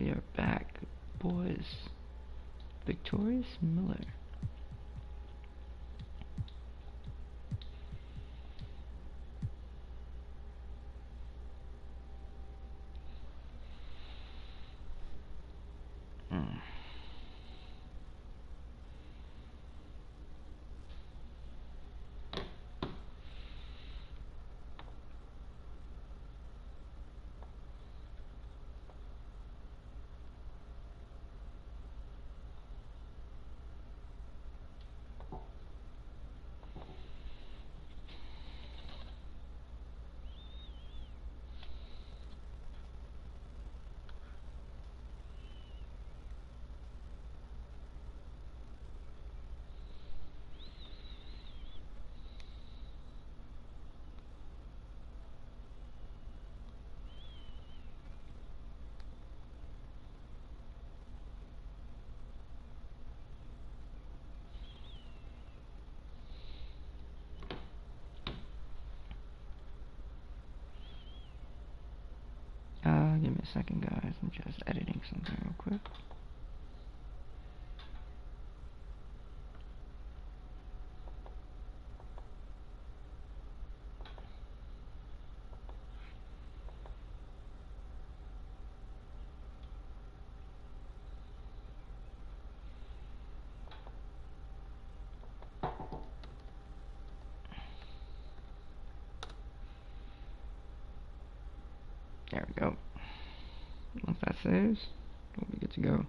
We are back, boys. Victorious Miller. Give me a second, guys. I'm just editing something real quick. There we go. Once that saves, we'll be good to go.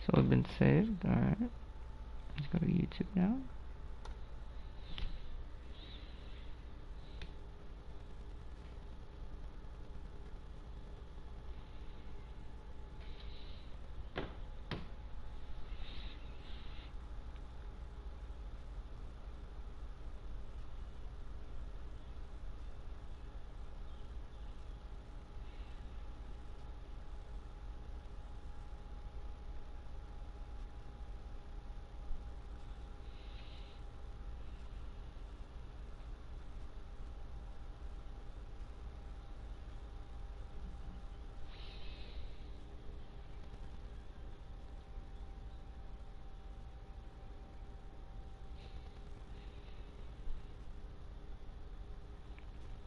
So it's been saved. Alright. Let's go to YouTube now.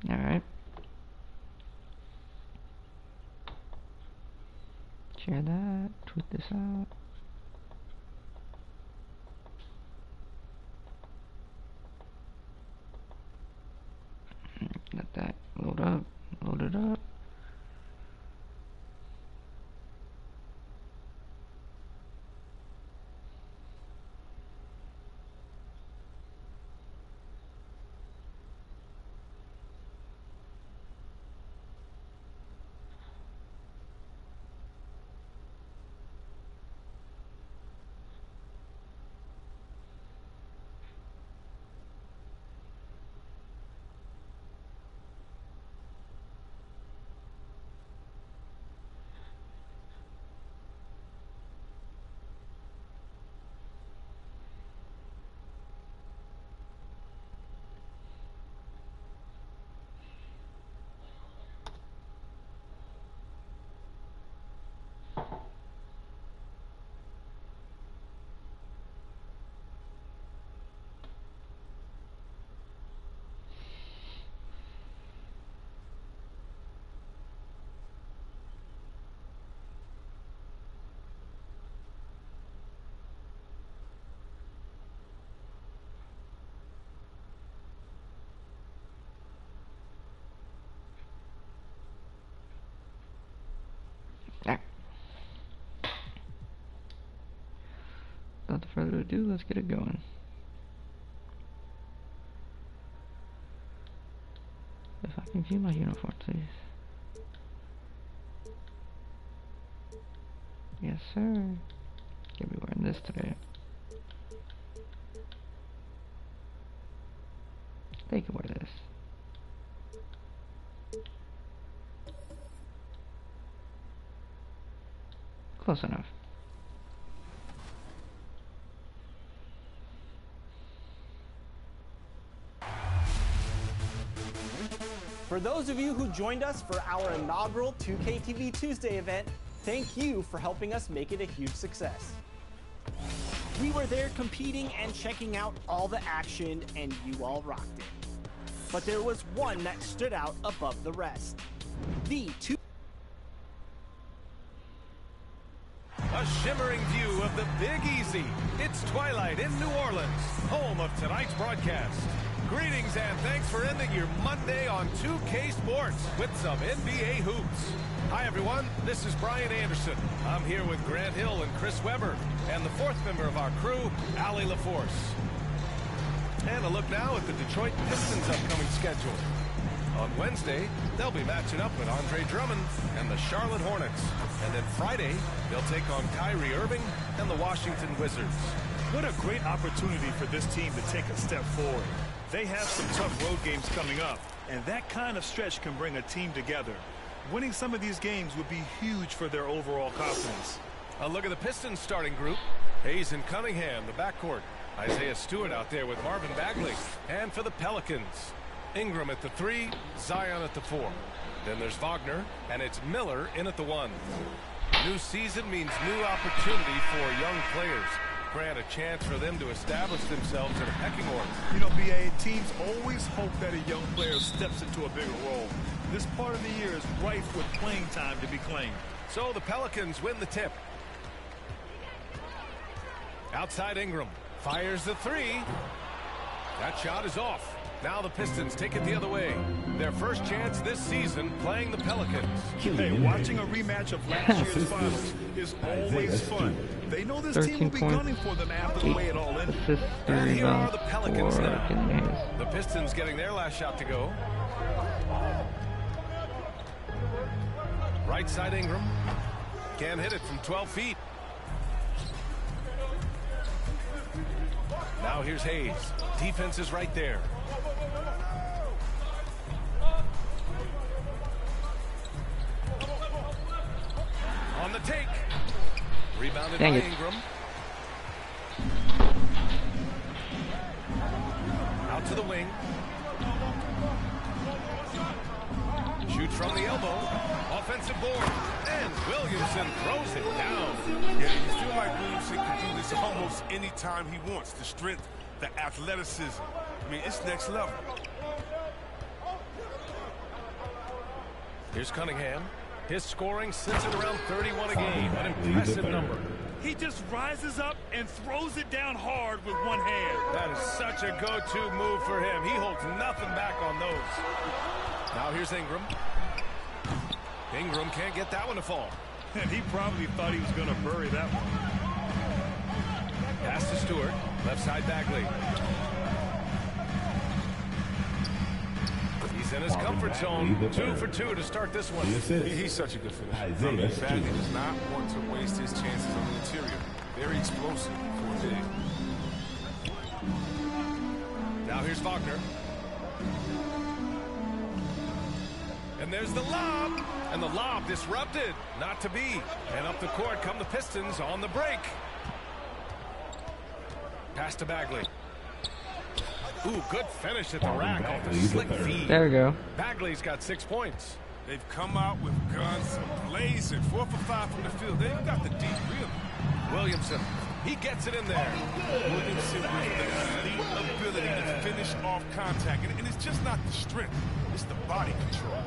Alright. Share that. Tweet this out. Let that load up. Load it up. Yeah. Without further ado, let's get it going. If I can view my uniform, please. Yes, sir. Can be wearing this today. They can wear this. Close enough. For those of you who joined us for our inaugural 2K TV Tuesday event, thank you for helping us make it a huge success. We were there competing and checking out all the action, and you all rocked it. But there was one that stood out above the rest. A shimmering view of the Big Easy. It's twilight in New Orleans, home of tonight's broadcast. Greetings and thanks for ending your Monday on 2K Sports with some NBA hoops. Hi everyone, this is Brian Anderson. I'm here with Grant Hill and Chris Webber, and the fourth member of our crew, Allie LaForce. And a look now at the Detroit Pistons' upcoming schedule. On Wednesday, they'll be matching up with Andre Drummond and the Charlotte Hornets. And then Friday, they'll take on Kyrie Irving and the Washington Wizards. What a great opportunity for this team to take a step forward. They have some tough road games coming up, and that kind of stretch can bring a team together. Winning some of these games would be huge for their overall confidence. A look at the Pistons starting group. Hayes and Cunningham, the backcourt. Isaiah Stewart out there with Marvin Bagley. And for the Pelicans, Ingram at the 3, Zion at the 4. Then there's Wagner, and it's Miller in at the 1. New season means new opportunity for young players. Grant, a chance for them to establish themselves in a pecking order. You know, BA, teams always hope that a young player steps into a bigger role. This part of the year is rife with playing time to be claimed. So the Pelicans win the tip. Outside Ingram. Fires the 3. That shot is off. Now the Pistons take it the other way. Their first chance this season playing the Pelicans. Hey, watching a rematch of last year's finals is always fun. They know this team will be gunning for them after the way it all ended. And here are the Pelicans now. The Pistons getting their last shot to go. Right side Ingram. Can't hit it from 12 feet. Now here's Hayes. Defense is right there. On the take. Rebounded by Ingram. Out to the wing. Shoots from the elbow. Offensive board. And Williamson throws it down. Yeah, you feel like Williamson can do this almost any time he wants. The strength, the athleticism. I mean, it's next level. Here's Cunningham. His scoring sits at around 31 a game. An impressive number. He just rises up and throws it down hard with one hand. That is such a go-to move for him. He holds nothing back on those. Now here's Ingram. Ingram can't get that one to fall. And he probably thought he was going to bury that one. Pass to Stewart. Left side Bagley. He's in his comfort zone. 2 for 2 to start this one. He's such a good finisher. I mean, Bagley does not want to waste his chances on the interior. Very explosive for a big. Now here's Wagner. And there's the lob. And the lob disrupted. Not to be. And up the court come the Pistons on the break. Pass to Bagley. Ooh, good finish at the rack off the slick feed. There we go. Bagley's got 6 points. They've come out with guns blazing. 4 for 5 from the field. They've got the deep rim. Williamson. He gets it in there. Williamson with the elite ability to finish off contact. And it's just not the strength. It's the body control.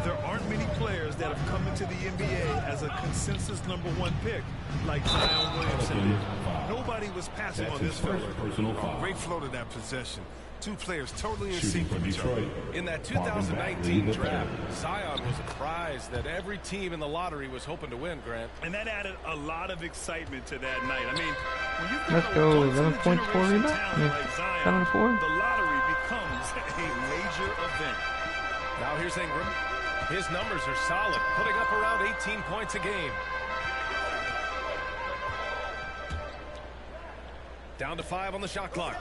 There aren't many players that have come into the NBA as a consensus #1 pick like Zion Williamson. Nobody was passing on this fella. Great flow to that possession. 2 players totally in sync with each other. In that 2019 draft, Zion was a prize that every team in the lottery was hoping to win, Grant. And that added a lot of excitement to that night. I mean, when you've Let's got go. a 11 points, 4 once-in-a-generation rebounds. talent like Zion, 7 and 4. the lottery becomes a major event. Now here's Ingram. His numbers are solid, putting up around 18 points a game. Down to 5 on the shot clock.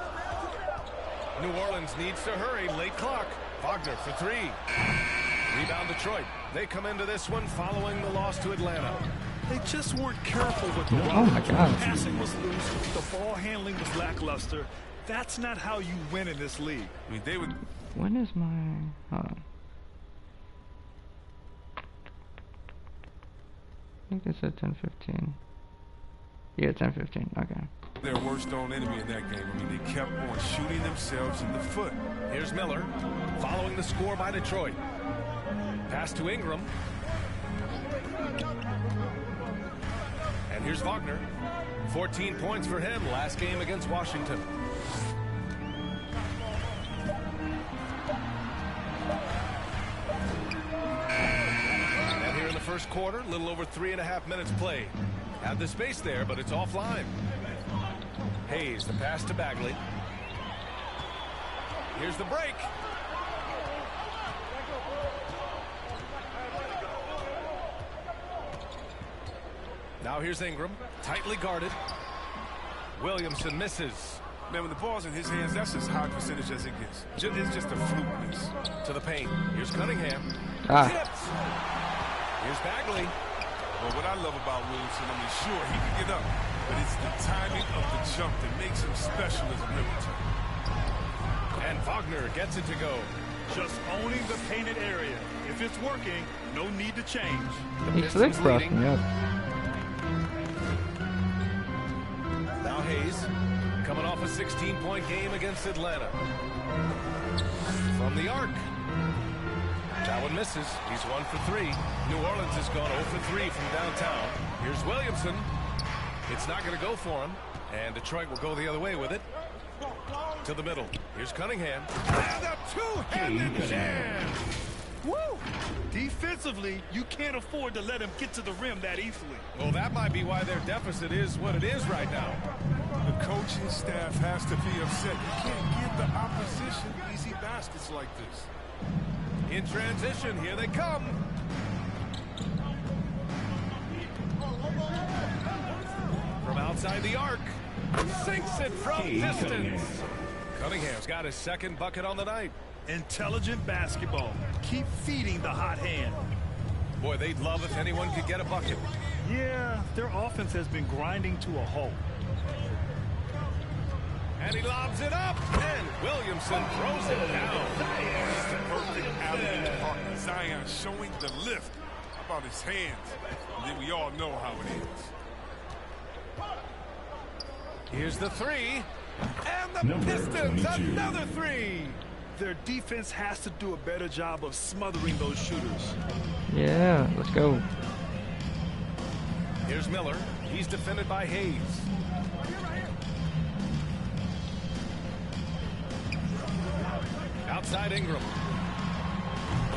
New Orleans needs to hurry. Late clock. Wagner for 3. Rebound Detroit. They come into this one following the loss to Atlanta. They just weren't careful with the Oh my God. passing was loose. The ball handling was lackluster. That's not how you win in this league. I mean, they would. When is my... Hold on. I think they said 10:15. Yeah, 10:15. Okay. Their worst known enemy in that game. I mean, they kept on shooting themselves in the foot. Here's Miller following the score by Detroit. Pass to Ingram. And here's Wagner. 14 points for him last game against Washington. And here in the first quarter, a little over 3.5 minutes played. Had the space there, but it's offline. Hayes, the pass to Bagley. Here's the break. Now here's Ingram, tightly guarded. Williamson misses. Man, when the ball's in his hands, that's as high percentage as it gets. It's just a fluke miss. To the paint. Here's Cunningham. Ah. Tips. Here's Bagley. Well, what I love about Williamson, I mean, sure, he can get up, but it's the timing of the jump that makes him special as a rimmer. And Wagner gets it to go. Just owning the painted area. If it's working, no need to change. He slick crossed me up. Now Hayes, coming off a 16-point game against Atlanta. From the arc. That one misses. He's 1 for 3. New Orleans has gone 0 for 3 from downtown. Here's Williamson. It's not going to go for him. And Detroit will go the other way with it. To the middle. Here's Cunningham. And a two-handed jam. Woo! Defensively, you can't afford to let him get to the rim that easily. Well, that might be why their deficit is what it is right now. The coaching staff has to be upset. You can't give the opposition easy baskets like this. In transition, here they come. From outside the arc. Sinks it from distance. Cunningham's got his second bucket on the night. Intelligent basketball. Keep feeding the hot hand. Boy, they'd love if anyone could get a bucket. Yeah, their offense has been grinding to a halt. And he lobs it up. And Williamson throws it down. It's the perfect alley-oop partner. Zion showing the lift. How about his hands? And then we all know how it is. Here's the 3. And the Pistons, another 3. Their defense has to do a better job of smothering those shooters. Yeah, let's go. Here's Miller. He's defended by Hayes. Outside Ingram.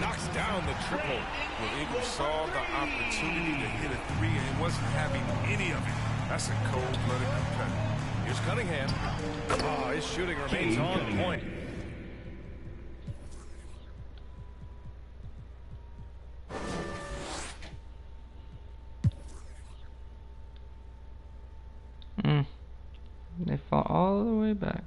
Knocks down the triple. Well, Ingram saw the opportunity to hit a 3 and wasn't having any of it. That's a cold-blooded competitor. Here's Cunningham. Oh, his shooting remains on point. They fall all the way back.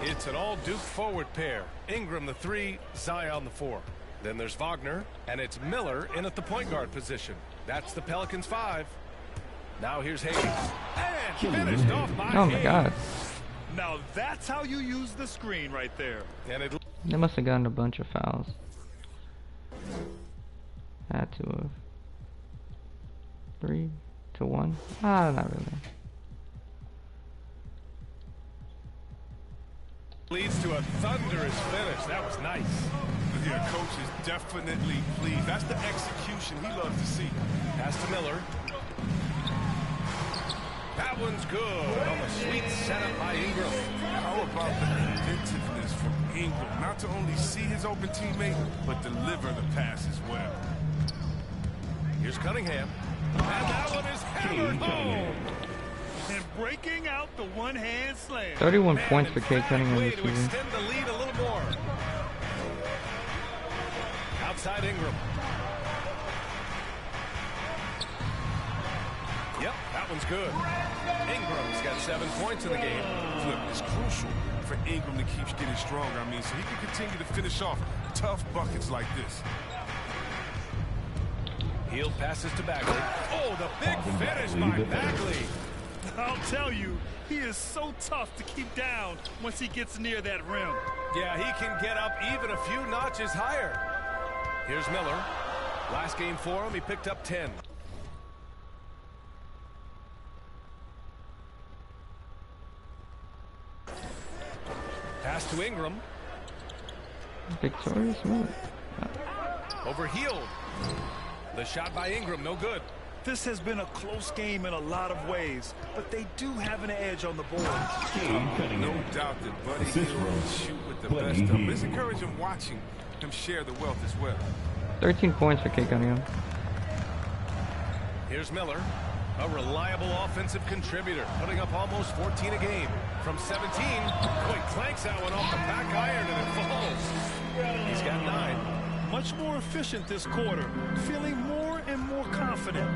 It's an all-Duke forward pair. Ingram the 3, Zion the 4. Then there's Wagner, and it's Miller in at the point guard position. That's the Pelicans' 5. Now here's Hayes. And finished off by Oh my Hayes. God. Now that's how you use the screen right there. And it They must have gotten a bunch of fouls. Had to have. 3 to 1. Ah, not really. leads to a thunderous finish. That was nice. Yeah, coach is definitely pleased. That's the execution he loves to see. Pass to Miller. That one's good on the sweet setup by Ingram. How about the inventiveness from Ingram? Not to only see his open teammate, but deliver the pass as well. Here's Cunningham. And that one is hammered home. And breaking out the one-hand slam. 31 Man, points for in Cade fact, Cunningham way this to season. extend the lead a little more. Outside Ingram. Yep, that one's good. Ingram's got 7 points in the game. Flip, it's crucial for Ingram to keep getting stronger. I mean, so he can continue to finish off tough buckets like this. Heald passes to Bagley. Oh, the big finish by Bagley. I'll tell you, he is so tough to keep down once he gets near that rim. Yeah, he can get up even a few notches higher. Here's Miller. Last game for him, he picked up 10. Pass to Ingram. Victorious moment. Over Heald. The shot by Ingram, no good. This has been a close game in a lot of ways, but they do have an edge on the board. No doubt that Buddy Hield will shoot with the best of them. It's encouraging watching him share the wealth as well. 13 points for K. Cunningham. Here's Miller, a reliable offensive contributor, putting up almost 14 a game. From 17, he clanks that one off the back iron and it falls. He's got 9. Much more efficient this quarter, feeling more and more confident.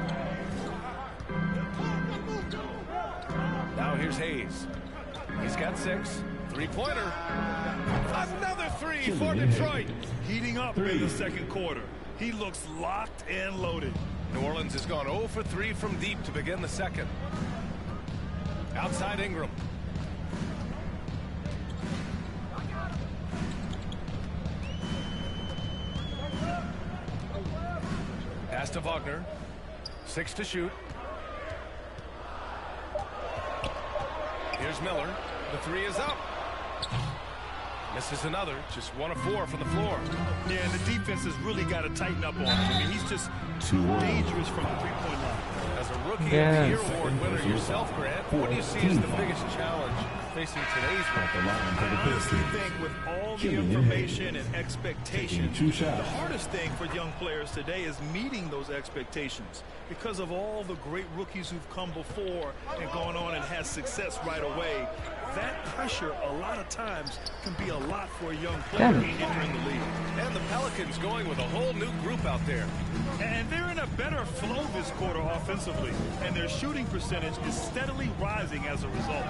Now here's Hayes. He's got 6. Three-pointer. Another 3 for Detroit. Heating up in the second quarter. He looks locked and loaded. New Orleans has gone 0 for 3 from deep to begin the second. Outside Ingram. Pass to Wagner. 6 to shoot. Here's Miller. The 3 is up. Misses another. Just 1 of 4 from the floor. Yeah, and the defense has really got to tighten up on him. I mean, he's just too dangerous from the three-point line. As a Rookie of the Year award winner yourself, Grant, what do you see as the biggest challenge facing today's rookie? I honestly think with all the information and expectations, the hardest thing for young players today is meeting those expectations because of all the great rookies who've come before and gone on and had success right away. That pressure a lot of times can be a lot for a young player entering the league. And the Pelicans going with a whole new group out there. And they're in a better flow this quarter offensively, and their shooting percentage is steadily rising as a result.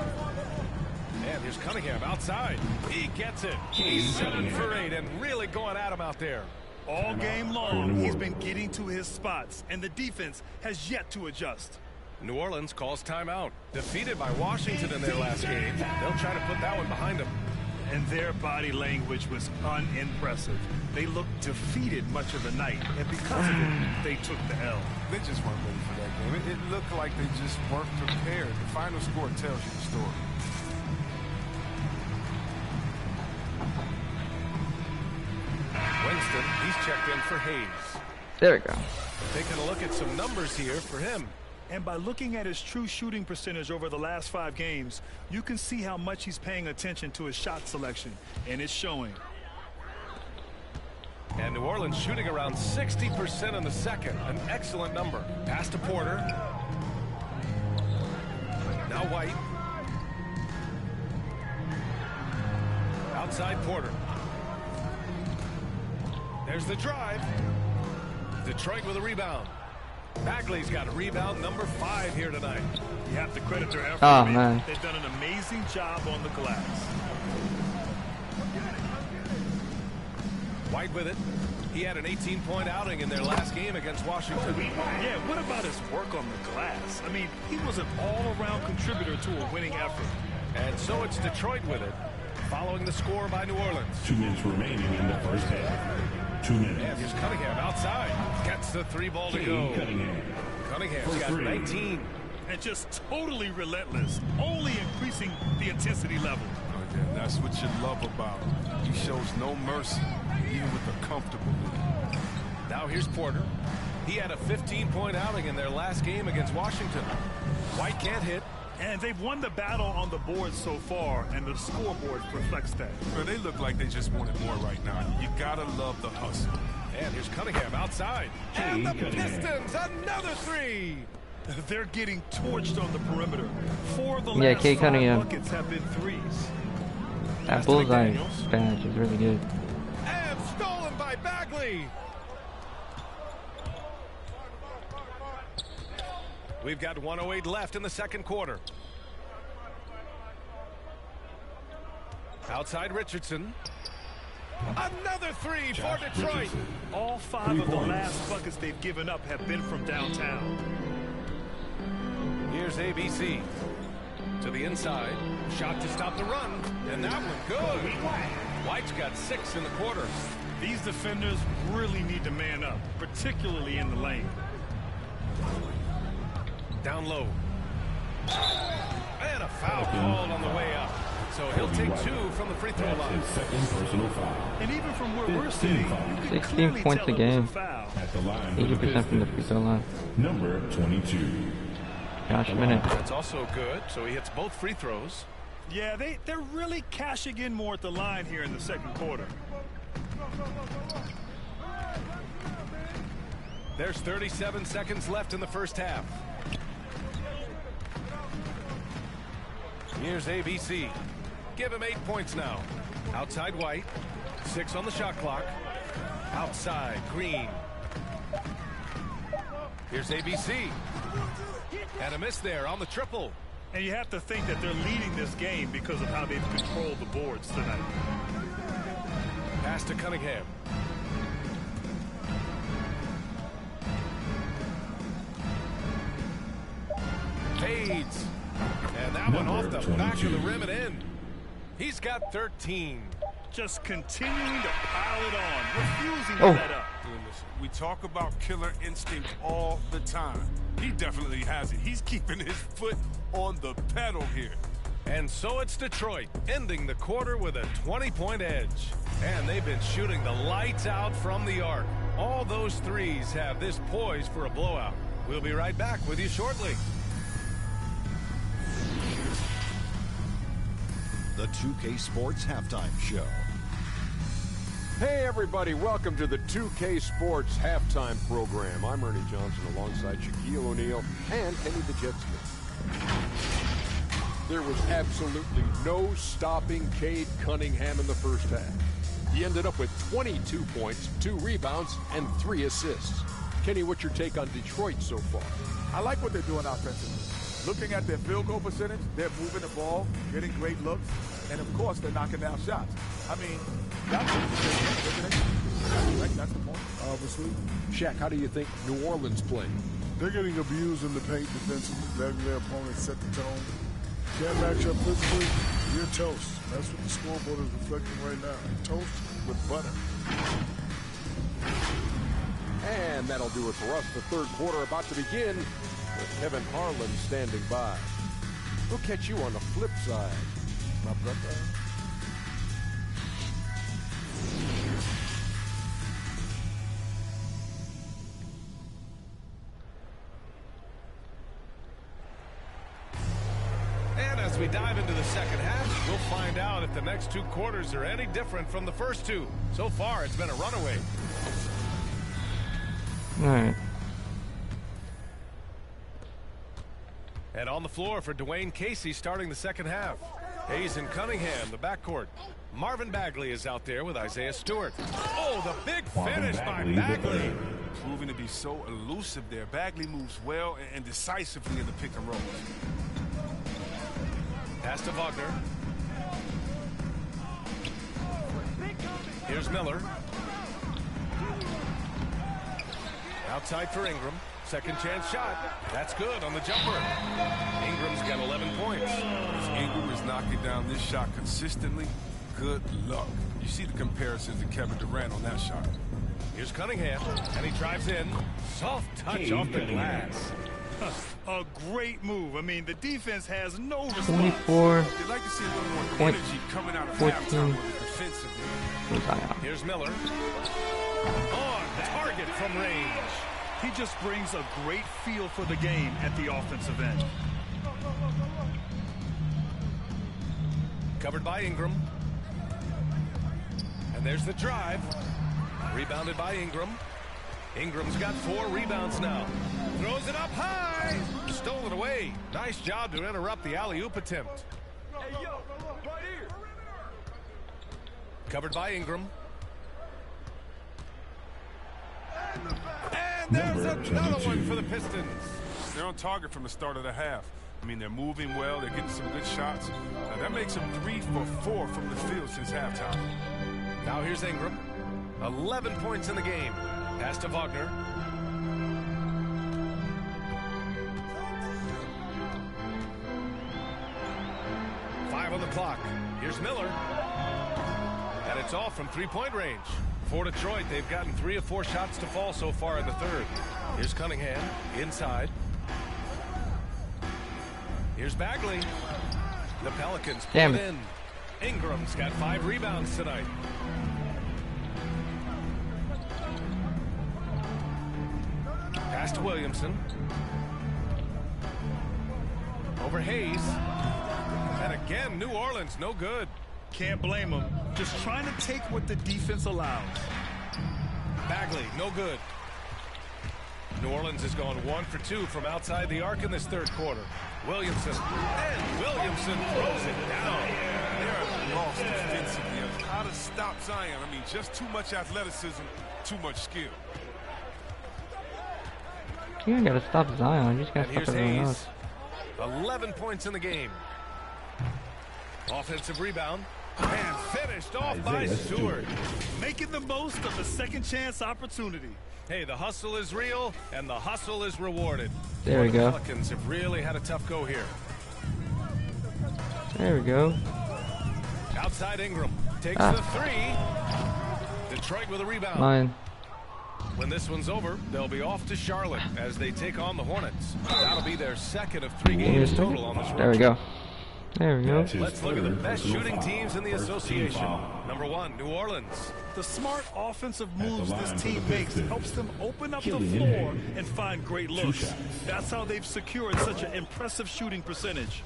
And here's Cunningham outside. He gets it. He's 7 for 8 and really going at him out there. All game long, he's been getting to his spots, and the defense has yet to adjust. New Orleans calls timeout. Defeated by Washington in their last game. They'll try to put that one behind them. And their body language was unimpressive. They looked defeated much of the night, and because of it, they took the L. They just weren't ready for that game. It looked like they just weren't prepared. The final score tells you the story. Winston, he's checked in for Hayes. There we go. Taking a look at some numbers here for him. And by looking at his true shooting percentage over the last 5 games, you can see how much he's paying attention to his shot selection, and it's showing. And New Orleans shooting around 60% in the second. An excellent number. Pass to Porter. Now White. Outside Porter. There's the drive. Detroit with a rebound. Bagley's got a rebound number 5 here tonight. You have to credit their effort. Oh, man. They've done an amazing job on the glass. White with it. He had an 18-point outing in their last game against Washington. Yeah, what about his work on the glass? I mean, he was an all-around contributor to a winning effort. And so it's Detroit with it, following the score by New Orleans. 2 minutes remaining in the first half. 2 minutes. And here's Cunningham outside. Gets the 3 ball to go. Cunningham's got 19. And just totally relentless, only increasing the intensity level. Oh, yeah, that's what you love about him. He shows no mercy, even with a comfortable lead. Now here's Porter. He had a 15-point outing in their last game against Washington. White can't hit. And they've won the battle on the board so far, and the scoreboard reflects that. Well, they look like they just wanted more right now. You gotta love the hustle. And here's Cunningham outside. And the Pistons, another 3. They're getting torched on the perimeter. 4 of the last K. 5 Cunningham. buckets have been threes. That bullseye badge is really good. And stolen by Bagley. We've got 1:08 left in the second quarter. Outside Richardson. Another three for Detroit. All 5 of the last buckets they've given up have been from downtown. Here's ABC. To the inside. Shot to stop the run. And that one good. White's got 6 in the quarter. These defenders really need to man up, particularly in the lane. Down low. And a foul called on the way up. So he'll take 2 from the free throw line. His second personal foul. And even from where we're sitting, you can 16 clearly points tell a it was game. foul. At the line for the 80% from the free Pistons, throw line. number 22. Josh Minute. That's also good. So he hits both free throws. Yeah, they're really cashing in more at the line here in the second quarter. There's 37 seconds left in the first half. Here's ABC. Give him 8 points now. Outside White. 6 on the shot clock. Outside Green. Here's ABC. And a miss there on the triple. And you have to think that they're leading this game because of how they've controlled the boards tonight. Pass to Cunningham. Fades. And that one off the back of the rim and in. He's got 13. Just continuing to pile it on, refusing to Oh. let up. Listen, we talk about killer instinct all the time. He definitely has it. He's keeping his foot on the pedal here. And so it's Detroit, ending the quarter with a 20-point edge. And they've been shooting the lights out from the arc. All those threes have this poised for a blowout. We'll be right back with you shortly. The 2K Sports Halftime Show. Hey everybody, welcome to the 2K Sports Halftime Program. I'm Ernie Johnson alongside Shaquille O'Neal and Kenny the Jet Smith. There was absolutely no stopping Cade Cunningham in the first half. He ended up with 22 points, 2 rebounds, and 3 assists. Kenny, what's your take on Detroit so far? I like what they're doing offensively. Looking at their field goal percentage, they're moving the ball, getting great looks, and of course they're knocking down shots. I mean, that's what they're doing, right? That's the point, obviously. Shaq, how do you think New Orleans played? They're getting abused in the paint defensively, letting their opponents set the tone. Can't match up physically, you're toast. That's what the scoreboard is reflecting right now. Toast with butter. And that'll do it for us. The third quarter about to begin with Kevin Harlan standing by. We'll catch you on the flip side, my brother. And as we dive into the second half, we'll find out if the next 2 quarters are any different from the first 2. So far, it's been a runaway. All right. And on the floor for Dwayne Casey starting the second half. Hayes and Cunningham, the backcourt. Marvin Bagley is out there with Isaiah Stewart. Oh, the big finish by Bagley. Proving to be so elusive there. Bagley moves well and decisively in the pick and roll. Pass to Wagner. Here's Miller. Outside for Ingram. Second chance shot. That's good on the jumper. Ingram's got 11 points. As Ingram is knocking down this shot consistently, good luck. You see the comparisons to Kevin Durant on that shot. Here's Cunningham, and he drives in. Soft touch off the glass. A great move. I mean, the defense has no response. 24. You'd like to see a little more Point energy coming out of 14. halftime defensively. Here's Miller. On target from range. He just brings a great feel for the game at the offensive end. Covered by Ingram. And there's the drive. Rebounded by Ingram. Ingram's got 4 rebounds now. Throws it up high. Stole it away. Nice job to interrupt the alley-oop attempt. Hey, yo, right here. Covered by Ingram. And there's another one for the Pistons. They're on target from the start of the half. I mean, they're moving well. They're getting some good shots. That makes them 3 for 4 from the field since halftime. Now here's Ingram. 11 points in the game. Pass to Wagner. On the clock. Here's Miller. And it's off from three-point range. For Detroit, they've gotten 3 of 4 shots to fall so far in the third. Here's Cunningham inside. Here's Bagley. The Pelicans pull it in. Ingram's got 5 rebounds tonight. Pass to Williamson. Over Hayes. And again, New Orleans, no good. Can't blame them. Just trying to take what the defense allows. Bagley, no good. New Orleans has gone 1 for 2 from outside the arc in this third quarter. Williamson. And Williamson throws it down. They're lost defensively. How to stop Zion? I mean, just too much athleticism, too much skill. You ain't gotta stop Zion. You just gotta stop everyone else. 11 points in the game. Offensive rebound. And finished off by Stewart. Making the most of the second chance opportunity. Hey, the hustle is real, and the hustle is rewarded. There we go. The Pelicans have really had a tough go here. There we go. Outside Ingram. Takes the 3. Detroit with a rebound. Mine. When this one's over, they'll be off to Charlotte as they take on the Hornets. That'll be their second of 3 games total on this road. There we go. There we go. Let's look at the best shooting teams in the association. Number 1, New Orleans. The smart offensive moves this team makes helps them open up the floor and find great looks. That's how they've secured such an impressive shooting percentage.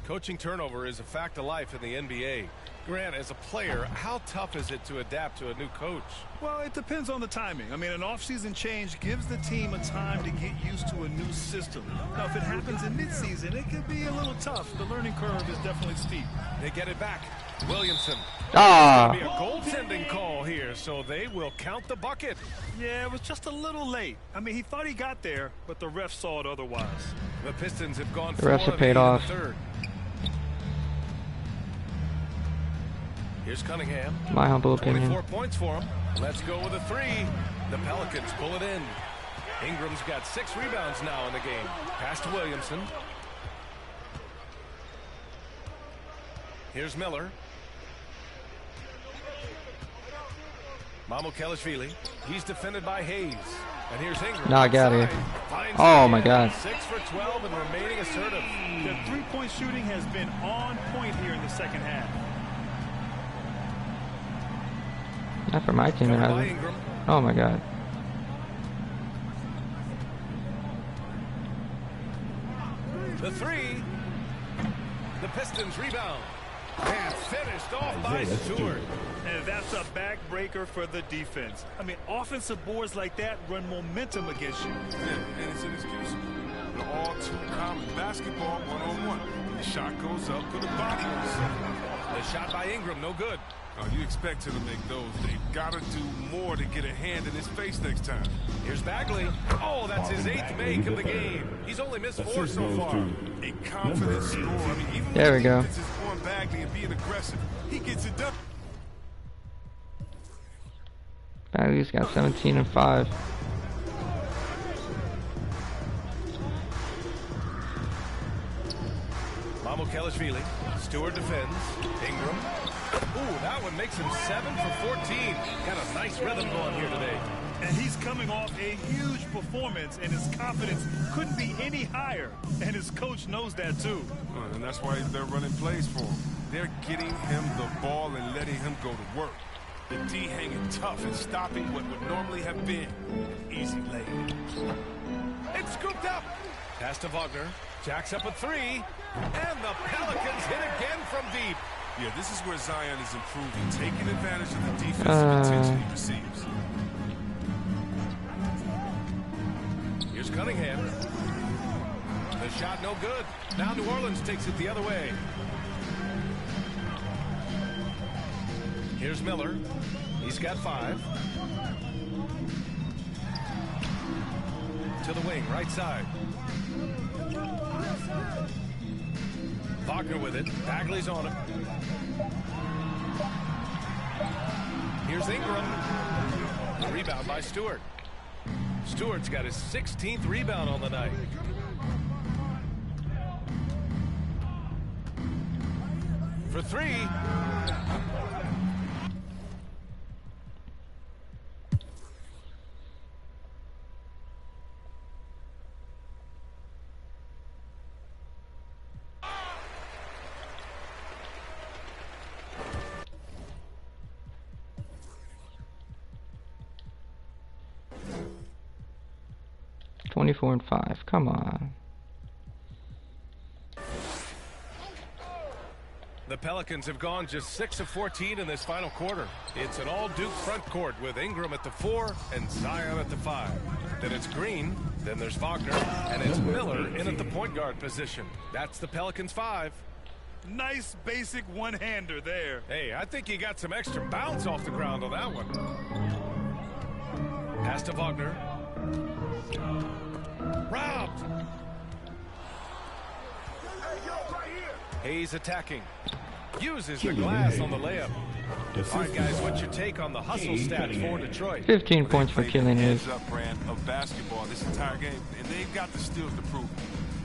Coaching turnover is a fact of life in the NBA. Grant, as a player, how tough is it to adapt to a new coach? Well, it depends on the timing. I mean, an offseason change gives the team a time to get used to a new system. Now, if it happens in midseason, it could be a little tough. The learning curve is definitely steep. They get it back. Williamson. Ah! There's going to be a goaltending call here, so they will count the bucket. Yeah, it was just a little late. I mean, he thought he got there, but the ref saw it otherwise. The Pistons have gone the refs have 4 paid off. in the third. Here's Cunningham. My humble opinion. 24 points for him. Let's go with a 3. The Pelicans pull it in. Ingram's got 6 rebounds now in the game. Pass to Williamson. Here's Miller. Mamukelashvili. He's defended by Hayes. And here's Ingram. Nah, I got it. Oh my God. 6 for 12 and remaining assertive. The 3-point shooting has been on point here in the second half. Not for my team, it hasn't. Oh my God. The 3. The Pistons rebound. And finished off by Stewart. And that's a backbreaker for the defense. I mean, offensive boards like that run momentum against you. Yeah, and it's inexcusable. All too common. Basketball one-on-one. The shot goes up, put a body on something. The shot by Ingram, no good. You expect him to make those. They've got to do more to get a hand in his face next time. Here's Bagley. Oh, that's his 8th make of the game. He's only missed 4 so far. A confident score. I mean, even there we go. This is on Bagley and being aggressive. He gets it done. Bagley's got 17 and 5. Mamukelashvili. Stewart defends. Ingram. Ooh, that one makes him 7 for 14. Got a nice rhythm going here today. And he's coming off a huge performance, and his confidence couldn't be any higher. And his coach knows that, too. And that's why they're running plays for him. They're getting him the ball and letting him go to work. The D hanging tough and stopping what would normally have been easy lay. It's scooped up. Pass to Wagner. Jacks up a 3. And the Pelicans hit again from deep. Yeah, this is where Zion is improving, taking advantage of the defensive attention he receives. Here's Cunningham. The shot no good. Now New Orleans takes it the other way. Here's Miller. He's got 5. To the wing, right side. Wagner with it. Bagley's on him. Here's Ingram. Rebound by Stewart. Stewart's got his 16th rebound on the night. For three. Twenty-four and 5. Come on. The Pelicans have gone just 6 of 14 in this final quarter. It's an all-Duke front court with Ingram at the 4 and Zion at the 5. Then it's Green, then there's Wagner, and it's Miller in at the point guard position. That's the Pelicans 5. Nice basic one-hander there. Hey, I think he got some extra bounce off the ground on that one. Pass to Wagner. Robbed. Hayes attacking. Uses the glass on the layup. All right, guys, what's your take on the hustle stats for Detroit? 15 points for Killian Hayes. Up brand of basketball this entire game, and they've got the skills to prove it.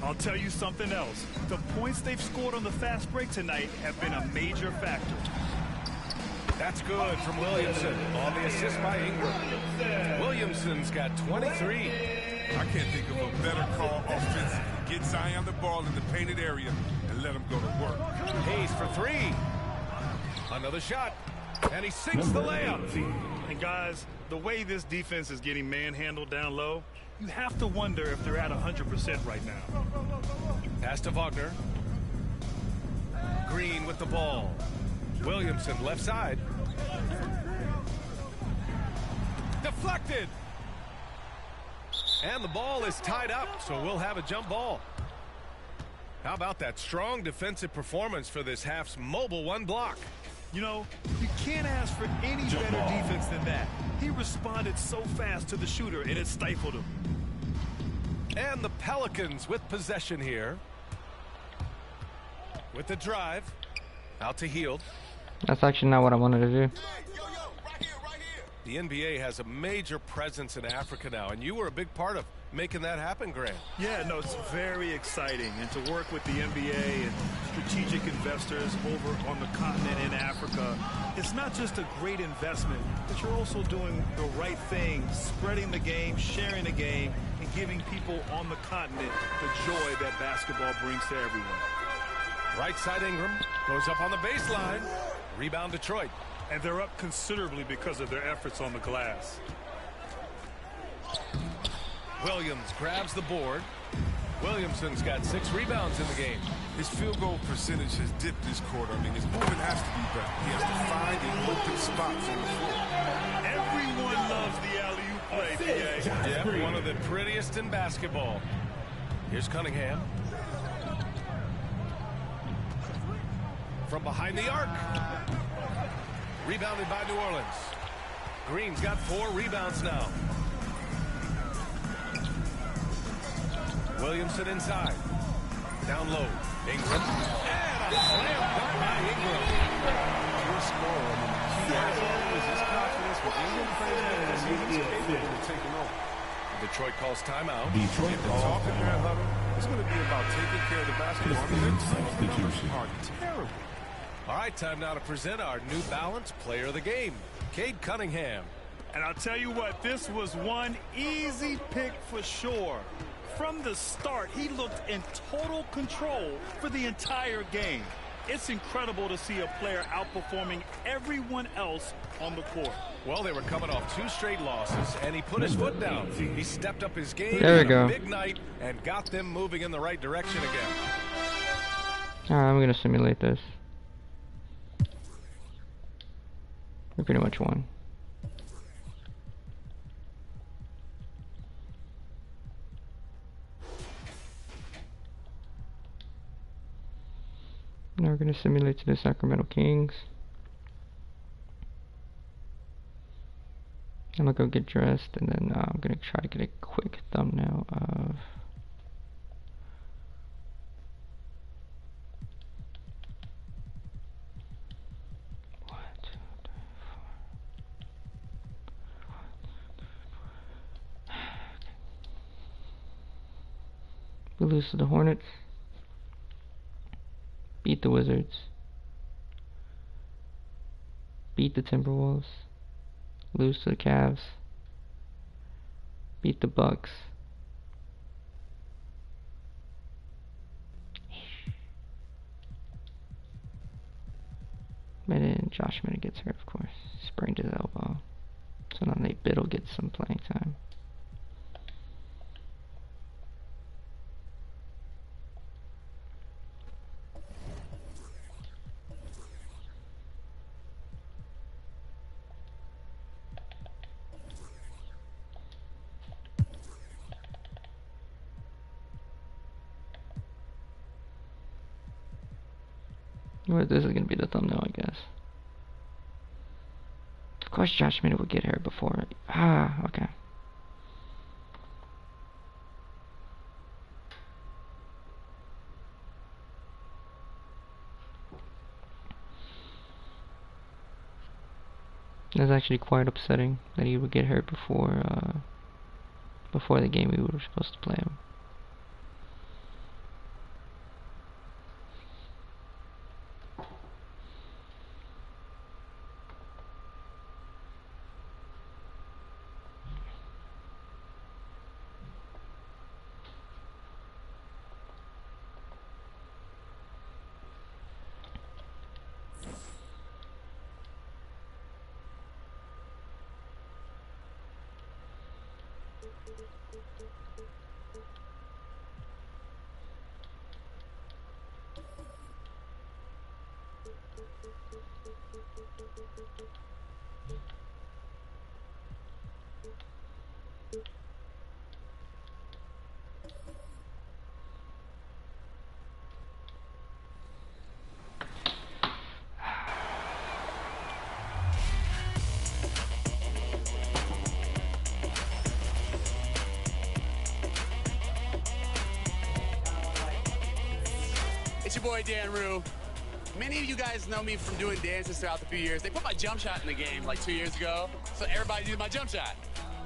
I'll tell you something else. The points they've scored on the fast break tonight have been a major factor. That's good from Williamson on the assist by Ingram. Williamson's got 23. I can't think of a better call offensively. Get Zion the ball in the painted area and let him go to work. Hayes for 3. Another shot. And he sinks the layup. And guys, the way this defense is getting manhandled down low, you have to wonder if they're at 100% right now. Pass to Wagner. Green with the ball. Williamson left side. Deflected. And the ball is tied up, so we'll have a jump ball. How about that strong defensive performance for this half's mobile one block? You know, you can't ask for any better defense than that. He responded so fast to the shooter, and it stifled him. And the Pelicans with possession here. With the drive. Out to Hield. That's actually not what I wanted to do. The NBA has a major presence in Africa now, and you were a big part of making that happen, Grant. Yeah, no, it's very exciting. And to work with the NBA and strategic investors over on the continent in Africa, it's not just a great investment, but you're also doing the right thing, spreading the game, sharing the game, and giving people on the continent the joy that basketball brings to everyone. Right side Ingram goes up on the baseline. Rebound Detroit. And they're up considerably because of their efforts on the glass. Williams grabs the board. Williamson's got 6 rebounds in the game. His field goal percentage has dipped this quarter. I mean, his movement has to be better. He has to find the open spots on the floor. Everyone loves the alley-oop play, DA. Yeah, one of the prettiest in basketball. Here's Cunningham. From behind the arc. Rebounded by New Orleans. Green's got 4 rebounds now. Williamson inside. Down low. Ingram. And a slam dunk by Ingram. Your score, I mean, key asset is his confidence with Ingram playing as he's capable of taking over. Detroit calls timeout. Detroit talking there, Huddle. It's going to be about taking care of the basketball. I mean, these numbers are terrible. All right, time now to present our New Balance Player of the Game, Cade Cunningham. And I'll tell you what, this was one easy pick for sure. From the start, he looked in total control for the entire game. It's incredible to see a player outperforming everyone else on the court. Well, they were coming off 2 straight losses, and he put his foot down. He stepped up his game There we on go. a big night and got them moving in the right direction again. Alright, I'm gonna simulate this. We pretty much won. Now we're gonna simulate to the Sacramento Kings. I'm gonna go get dressed, and then I'm gonna try to get a quick thumbnail of lose to the Hornets. Beat the Wizards. Beat the Timberwolves. Lose to the Cavs. Beat the Bucks. And then Josh Minute gets hurt, of course. Sprained his elbow. So now Nate Biddle gets some playing time. Well, this is gonna be the thumbnail, I guess. Of course Josh Minute would get hurt before. Ah, okay. It's actually quite upsetting that he would get hurt before the game we were supposed to play him. It's your boy, Dan Rue. Many of you guys know me from doing dances throughout the few years. They put my jump shot in the game like 2 years ago, so everybody uses my jump shot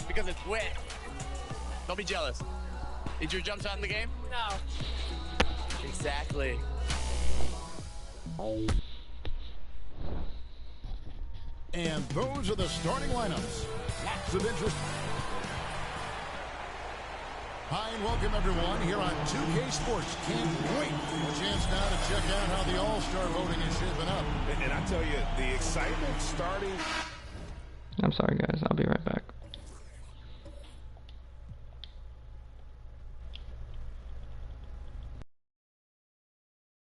because it's wet. Don't be jealous. Is your jump shot in the game? No. Exactly. And those are the starting lineups. Lots of interest. Hi, and welcome, everyone, here on 2K Sports. Can't wait for a chance now to check out how the All-Star voting is shaping up. And I tell you, the excitement starting... I'm sorry, guys. I'll be right back.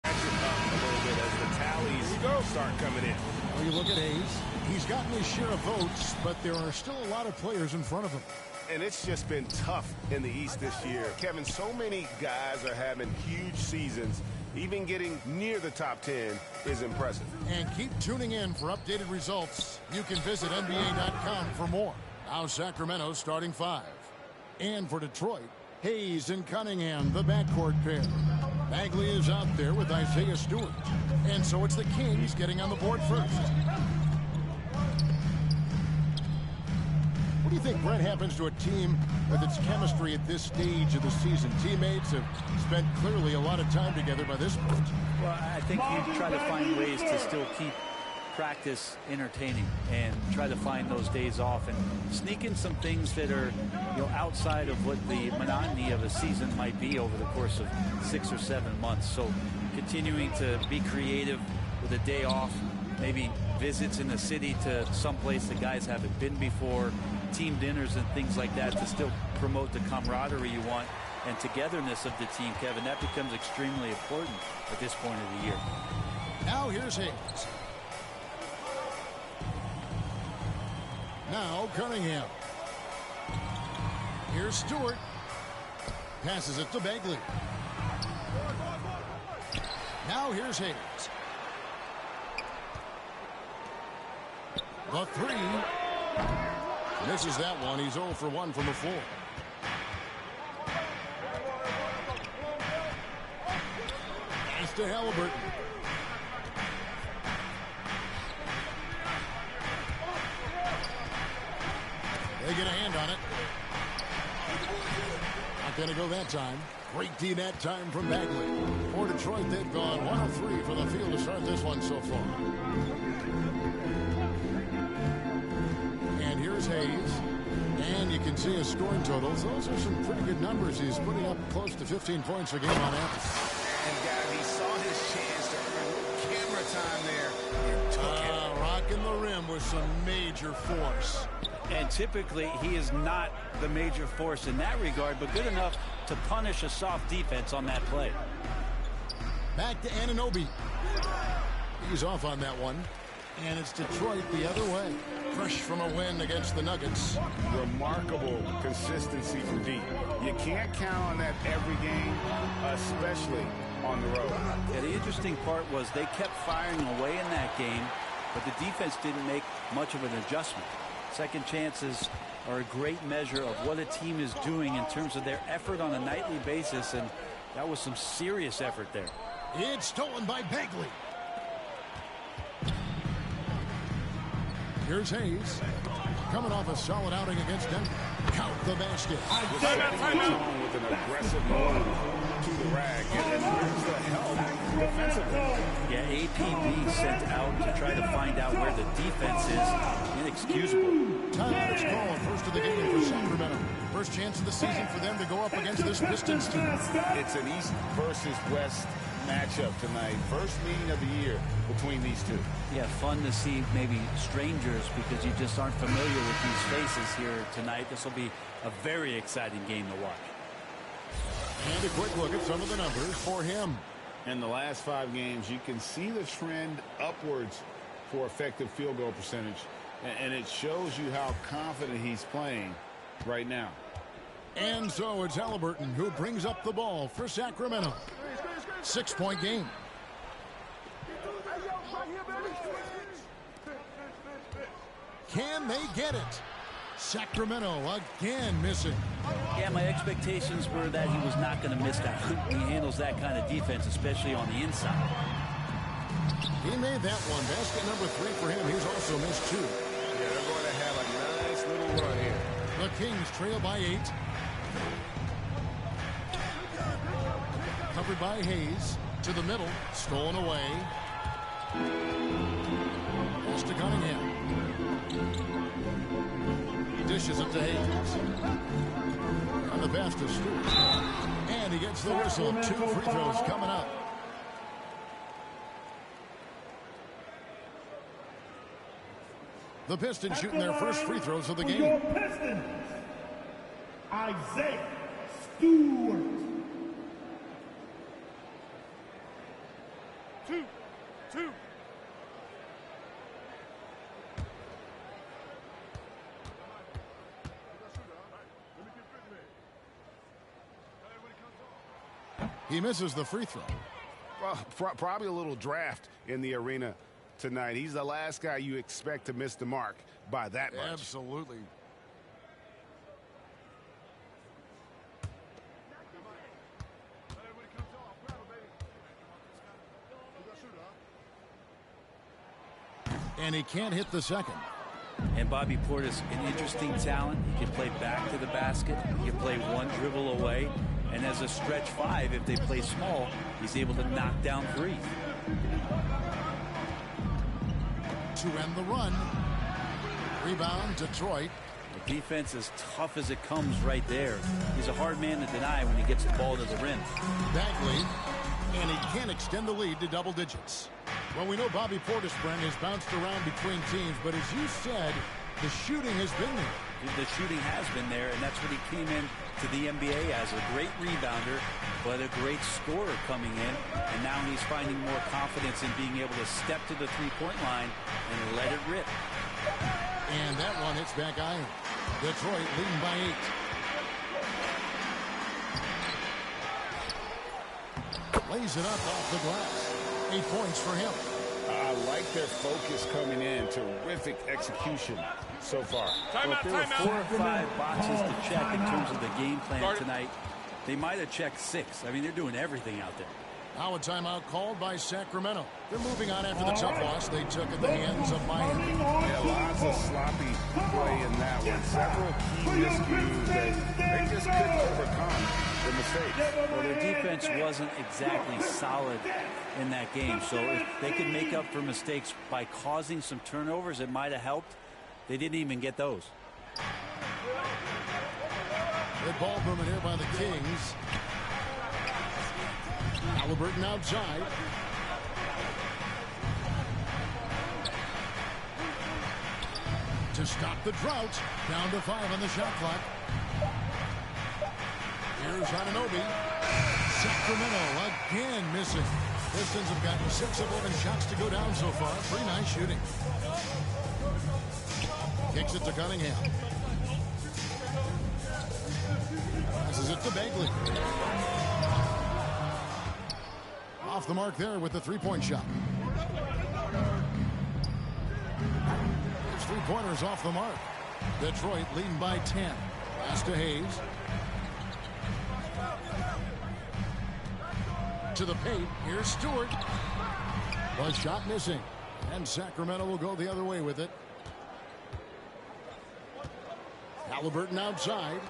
A little bit as the tallies start coming in. Well, you look at Hayes. He's gotten his share of votes, but there are still a lot of players in front of him. And it's just been tough in the East this year. Kevin, so many guys are having huge seasons. Even getting near the top 10 is impressive. And keep tuning in for updated results. You can visit NBA.com for more. Now Sacramento starting 5. And for Detroit, Hayes and Cunningham, the backcourt pair. Bagley is out there with Isaiah Stewart. And so it's the Kings getting on the board first. What do you think, Brett, happens to a team with its chemistry at this stage of the season? Teammates have spent clearly a lot of time together by this point. Well, I think you try to find ways to still keep practice entertaining and try to find those days off and sneak in some things that are, you know, outside of what the monotony of a season might be over the course of 6 or 7 months. So continuing to be creative with a day off, maybe visits in the city to some place the guys haven't been before, team dinners and things like that to still promote the camaraderie you want and togetherness of the team, Kevin. That becomes extremely important at this point of the year. Now here's Hayes. Now Cunningham. Here's Stewart. Passes it to Bagley. Now here's Hayes. The 3. Misses that one. He's 0 for 1 from the floor. Pass to Halliburton. They get a hand on it. A Gonna go that time. Great D that time from Bagley. For Detroit, they've gone 1 of 3 from the field to start this one so far. And here's Hayes. And you can see his scoring totals. Those are some pretty good numbers. He's putting up close to 15 points a game on average. And guys, he saw his chance to earn camera time there and took it. Rocking the rim with some major force. And typically, he is not the major force in that regard, but good enough to punish a soft defense on that play. Back to Anunoby. He's off on that one. And it's Detroit the other way. Fresh from a win against the Nuggets. Remarkable consistency from D. You can't count on that every game, especially on the road. Yeah, the interesting part was they kept firing away in that game, but the defense didn't make much of an adjustment. Second chances are a great measure of what a team is doing in terms of their effort on a nightly basis, and that was some serious effort there. It's stolen by Bagley. Here's Hayes. Coming off a solid outing against Denver. Count the basket. Time with an aggressive move to the rag. And where's the help defensively? Yeah, APB sent out to try to find out where the defense is. Inexcusable. Timeout is called. First of the game for Sacramento. First chance of the season for them to go up against this Pistons team. It's an East versus West matchup tonight. First meeting of the year between these two. Yeah, fun to see maybe strangers because you just aren't familiar with these faces here tonight. This will be a very exciting game to watch. And a quick look at some of the numbers for him. In the last 5 games, you can see the trend upwards for effective field goal percentage. And it shows you how confident he's playing right now. And so it's Halliburton who brings up the ball for Sacramento. 6-point game. Can they get it? Sacramento again missing. Yeah, my expectations were that he was not going to miss that. He handles that kind of defense, especially on the inside. He made that one. Basket number 3 for him. He's also missed 2. Yeah, they're going to have a nice little run here. The Kings trail by 8. Covered by Hayes. To the middle. Stolen away. Pass to Cunningham. Dishes it to Hayes. And the pass to Stewart. And he gets the whistle. 2 free throws coming up. The Pistons shooting their first free throws of the game. Pistons, Isaiah Stewart. 2. He misses the free throw. Well, probably a little draft in the arena tonight. He's the last guy you expect to miss the mark by that much. Absolutely. And he can't hit the second. And Bobby Portis, an interesting talent. He can play back to the basket. He can play one dribble away. And as a stretch 5, if they play small, he's able to knock down 3. To end the run. Rebound, Detroit. The defense is tough as it comes right there. He's a hard man to deny when he gets the ball to the rim. Bagley. And he can't extend the lead to double digits. Well, we know Bobby Portis, Brent, has bounced around between teams, but as you said, the shooting has been there. The shooting has been there, and that's what he came in to the NBA as, a great rebounder, but a great scorer coming in. And now he's finding more confidence in being able to step to the three-point line and let it rip. And that one hits back iron. Detroit leading by 8. Lays it up off the glass. 8 points for him. I like their focus coming in. Terrific execution so far. Well, if there were 4 or 5 boxes to check in terms of the game plan tonight, they might have checked 6. I mean, they're doing everything out there. Now a timeout called by Sacramento. They're moving on after the tough loss they took at the hands of Miami. Yeah, lots of sloppy play in that one. Several key miscues that they just couldn't overcome. the mistakes. Well, their defense wasn't exactly solid in that game. So if they could make up for mistakes by causing some turnovers, it might have helped. They didn't even get those. Good ball movement here by the Kings. Halliburton outside. To stop the drought. Down to 5 on the shot clock. Here's Anunoby. Sacramento again missing. Pistons have gotten 6 of 11 shots to go down so far. Pretty nice shooting. Kicks it to Cunningham. Passes it to Bagley. Off the mark there with the three-point shot. His three-pointers off the mark. Detroit leading by 10. Pass to Hayes. To the paint. Here's Stewart. The shot missing. And Sacramento will go the other way with it. Halliburton outside.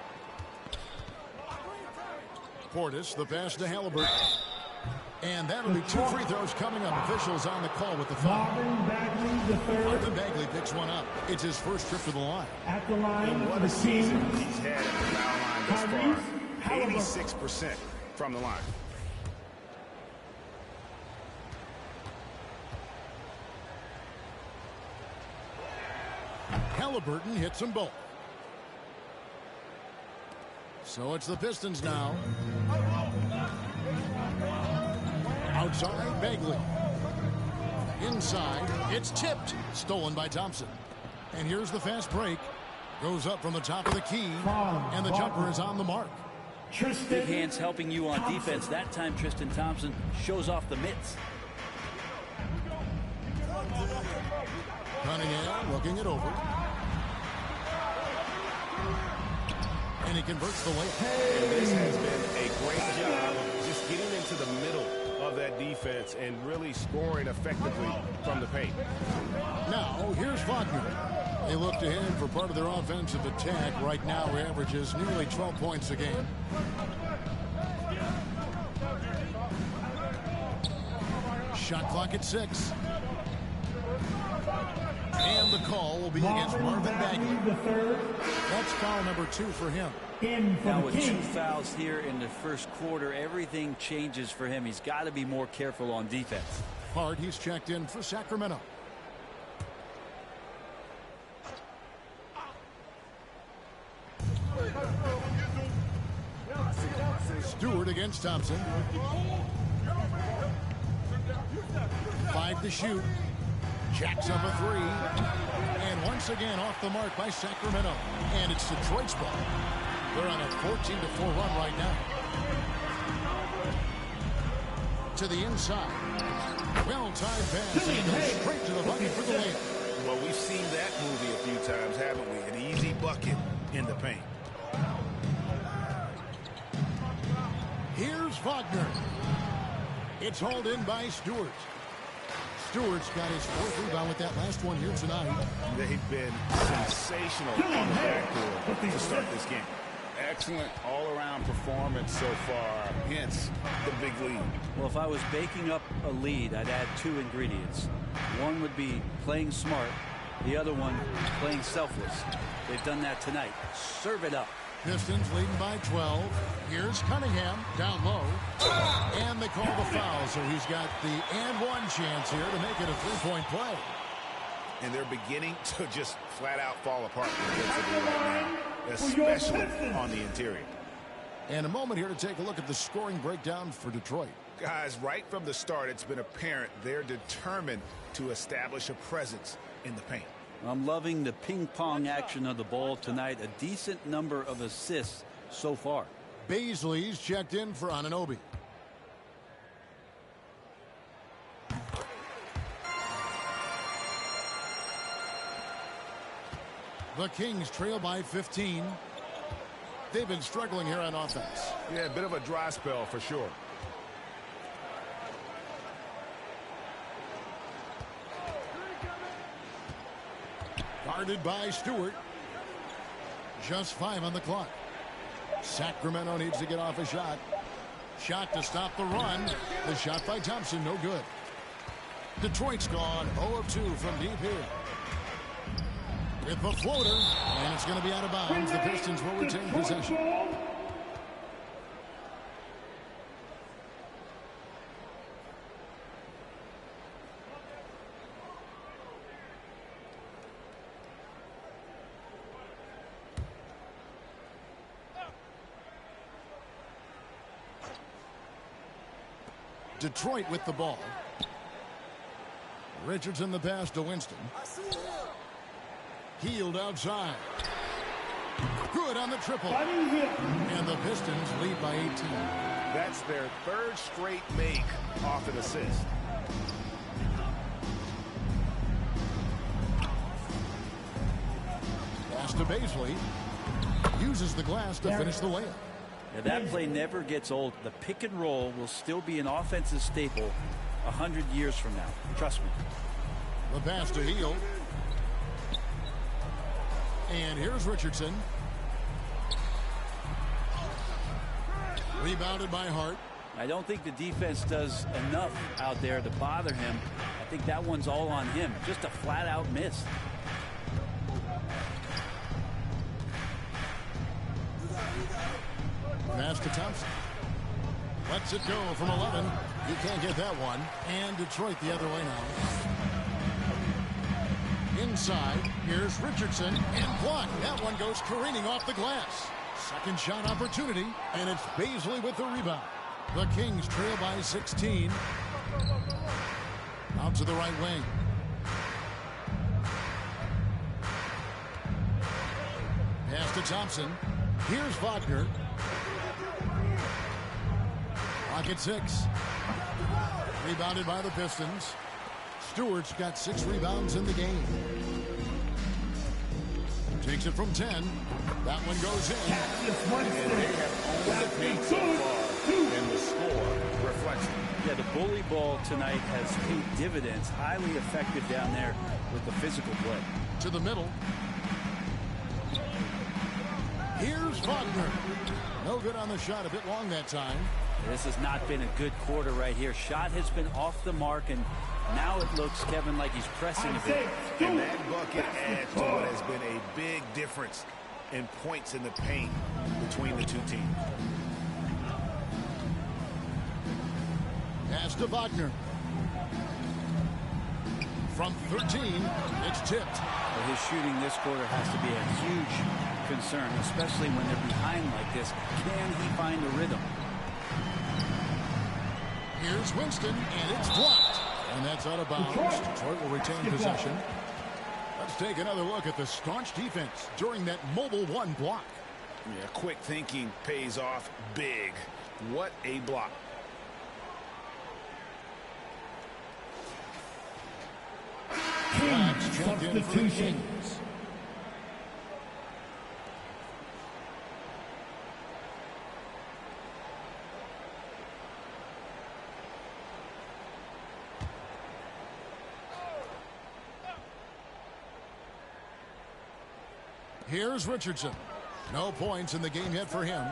Portis, the pass to Halliburton. And that'll be 2 free throws coming up. Officials on the call with the foul. Marvin Bagley picks one up. It's his first trip to the line. At the line, and what a season he's had at the foul line thus far. 86% from the line. Halliburton hits them both. So it's the Pistons now. Outside, Bagley. Inside, it's tipped. Stolen by Thompson. And here's the fast break. Goes up from the top of the key. And the jumper is on the mark. Big hands helping you on defense. That time Tristan Thompson shows off the mitts. Cunningham looking it over. And he converts the layup. And this has been a great job of just getting into the middle of that defense and really scoring effectively from the paint. Now, here's Wagner. They look to him for part of their offensive attack. Right now, he averages nearly 12 points a game. Shot clock at 6. And the call will be against Marvin Bagley. That's foul number 2 for him. Now with 2 fouls here in the first quarter, everything changes for him. He's got to be more careful on defense. Hard, he's checked in for Sacramento. Stewart against Thompson. 5 to shoot. Jacks up a 3. And once again off the mark by Sacramento. And it's Detroit's ball. They're on a 14-4 run right now. To the inside. Well-timed pass. And he goes straight to the bucket for the layup. Well, we've seen that movie a few times, haven't we? An easy bucket in the paint. Here's Wagner. It's hauled in by Stewart. Stewart's got his 4th rebound with that last one here tonight. They've been sensational on the backboard to start this game. Excellent all-around performance so far, hence the big lead. Well, if I was baking up a lead, I'd add 2 ingredients. One would be playing smart. The other one, playing selfless. They've done that tonight. Serve it up. Pistons leading by 12. Here's Cunningham down low. And they call the foul, so he's got the and one chance here to make it a 3-point play. And they're beginning to just flat out fall apart defensively right now, especially on the interior. And a moment here to take a look at the scoring breakdown for Detroit. Guys, right from the start, it's been apparent they're determined to establish a presence in the paint. I'm loving the ping-pong action of the ball tonight. A decent number of assists so far. Baisley's checked in for Anunoby. The Kings trail by 15. They've been struggling here on offense. Yeah, a bit of a dry spell for sure. Guarded by Stewart. Just 5 on the clock. Sacramento needs to get off a shot. Shot to stop the run. The shot by Thompson, no good. Detroit's gone 0 of 2 from deep here. With the floater, and it's going to be out of bounds. The Pistons will retain possession. Detroit with the ball. Richardson the pass to Winston. Healed outside. Good on the triple. And the Pistons lead by 18. That's their third straight make off an assist. Pass to Baisley. Uses the glass to finish the layup. Yeah, that play never gets old. The pick and roll will still be an offensive staple 100 years from now. Trust me. The pass to Hield. And here's Richardson. Rebounded by Hart. I don't think the defense does enough out there to bother him. I think that one's all on him. Just a flat-out miss. Pass to Thompson. Lets it go from 11. He can't get that one. And Detroit the other way now. Inside, here's Richardson, and blocked. That one goes careening off the glass. Second shot opportunity, and it's Baisley with the rebound. The Kings trail by 16. Out to the right wing. Pass to Thompson. Here's Wagner. Rocket 6. Rebounded by the Pistons. Stewart's got 6 rebounds in the game. Takes it from 10. That one goes in. And they have only paid so far, and the score reflects it. Yeah, the bully ball tonight has paid dividends. Highly effective down there with the physical play. To the middle. Here's Wagner. No good on the shot. A bit long that time. This has not been a good quarter right here. Shot has been off the mark, and now it looks, Kevin, like he's pressing a bit. And that bucket adds to what has been a big difference in points in the paint between the two teams. Pass to Wagner. From 13, it's tipped. Well, his shooting this quarter has to be a huge concern, especially when they're behind like this. Can he find a rhythm? Here's Winston, and it's blocked. And that's out of bounds. Detroit will retain possession. Let's take another look at the staunch defense during that mobile 1 block. Yeah, quick thinking pays off big. What a block. Blacks checked in for the Kings. Here's Richardson. No points in the game yet for him.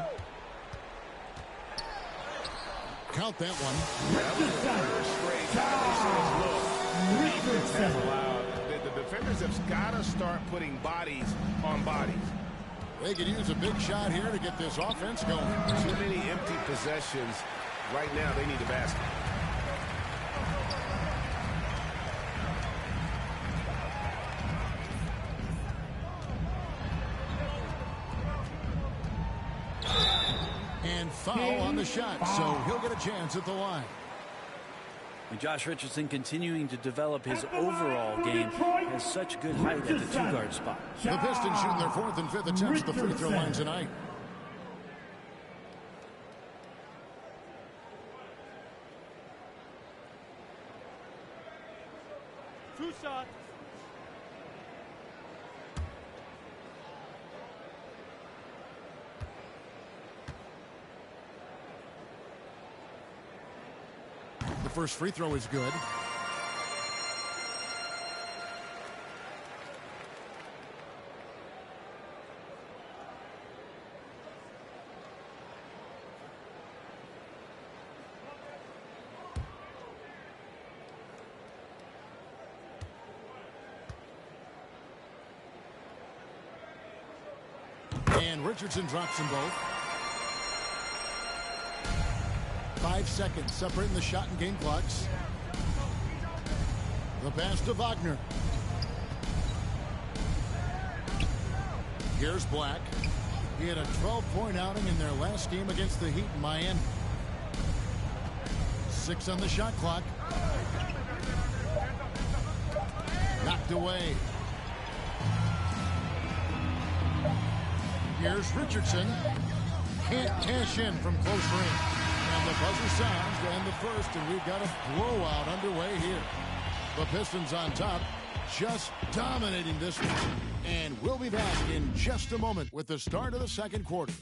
Count that one. The defenders have got to start putting bodies on bodies. They could use a big shot here to get this offense going. Too many empty possessions. Right now, they need a basket. And foul on the shot, so he'll get a chance at the line. And Josh Richardson continuing to develop his overall game. Has such good height at the 2-guard spot. The Pistons shooting their 4th and 5th attempts at the free throw line tonight. Two shots. The first free throw is good. And Richardson drops them both. 5 seconds separating the shot and game clocks. The pass to Wagner. Here's Black. He had a 12-point outing in their last game against the Heat in Miami. 6 on the shot clock. Knocked away. Here's Richardson. Can't cash in from close range. And the buzzer sounds to end the first, and we've got a blowout underway here. The Pistons on top, just dominating this one. And we'll be back in just a moment with the start of the second quarter.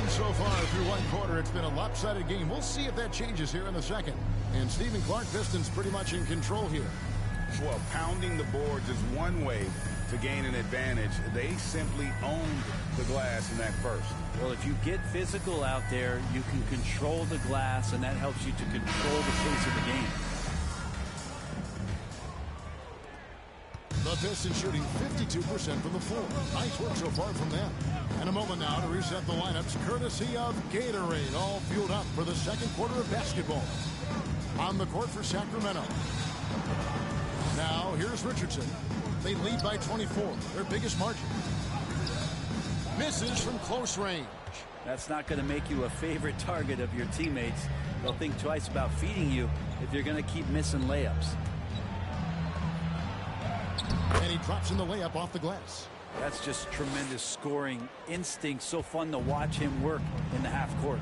So far through one quarter, it's been a lopsided game. We'll see if that changes here in the second. And Stephen Clark, Pistons pretty much in control here. Well, pounding the boards is one way to gain an advantage. They simply owned the glass in that first. Well, if you get physical out there, you can control the glass, and that helps you to control the pace of the game. The Pistons shooting 52% from the floor. Nice work so far from them. And a moment now to reset the lineups courtesy of Gatorade, all fueled up for the second quarter of basketball. On the court for Sacramento. Now here's Richardson. They lead by 24, their biggest margin. Misses from close range. That's not going to make you a favorite target of your teammates. They'll think twice about feeding you if you're going to keep missing layups. And he drops in the layup off the glass. That's just tremendous scoring instinct. So fun to watch him work in the half court.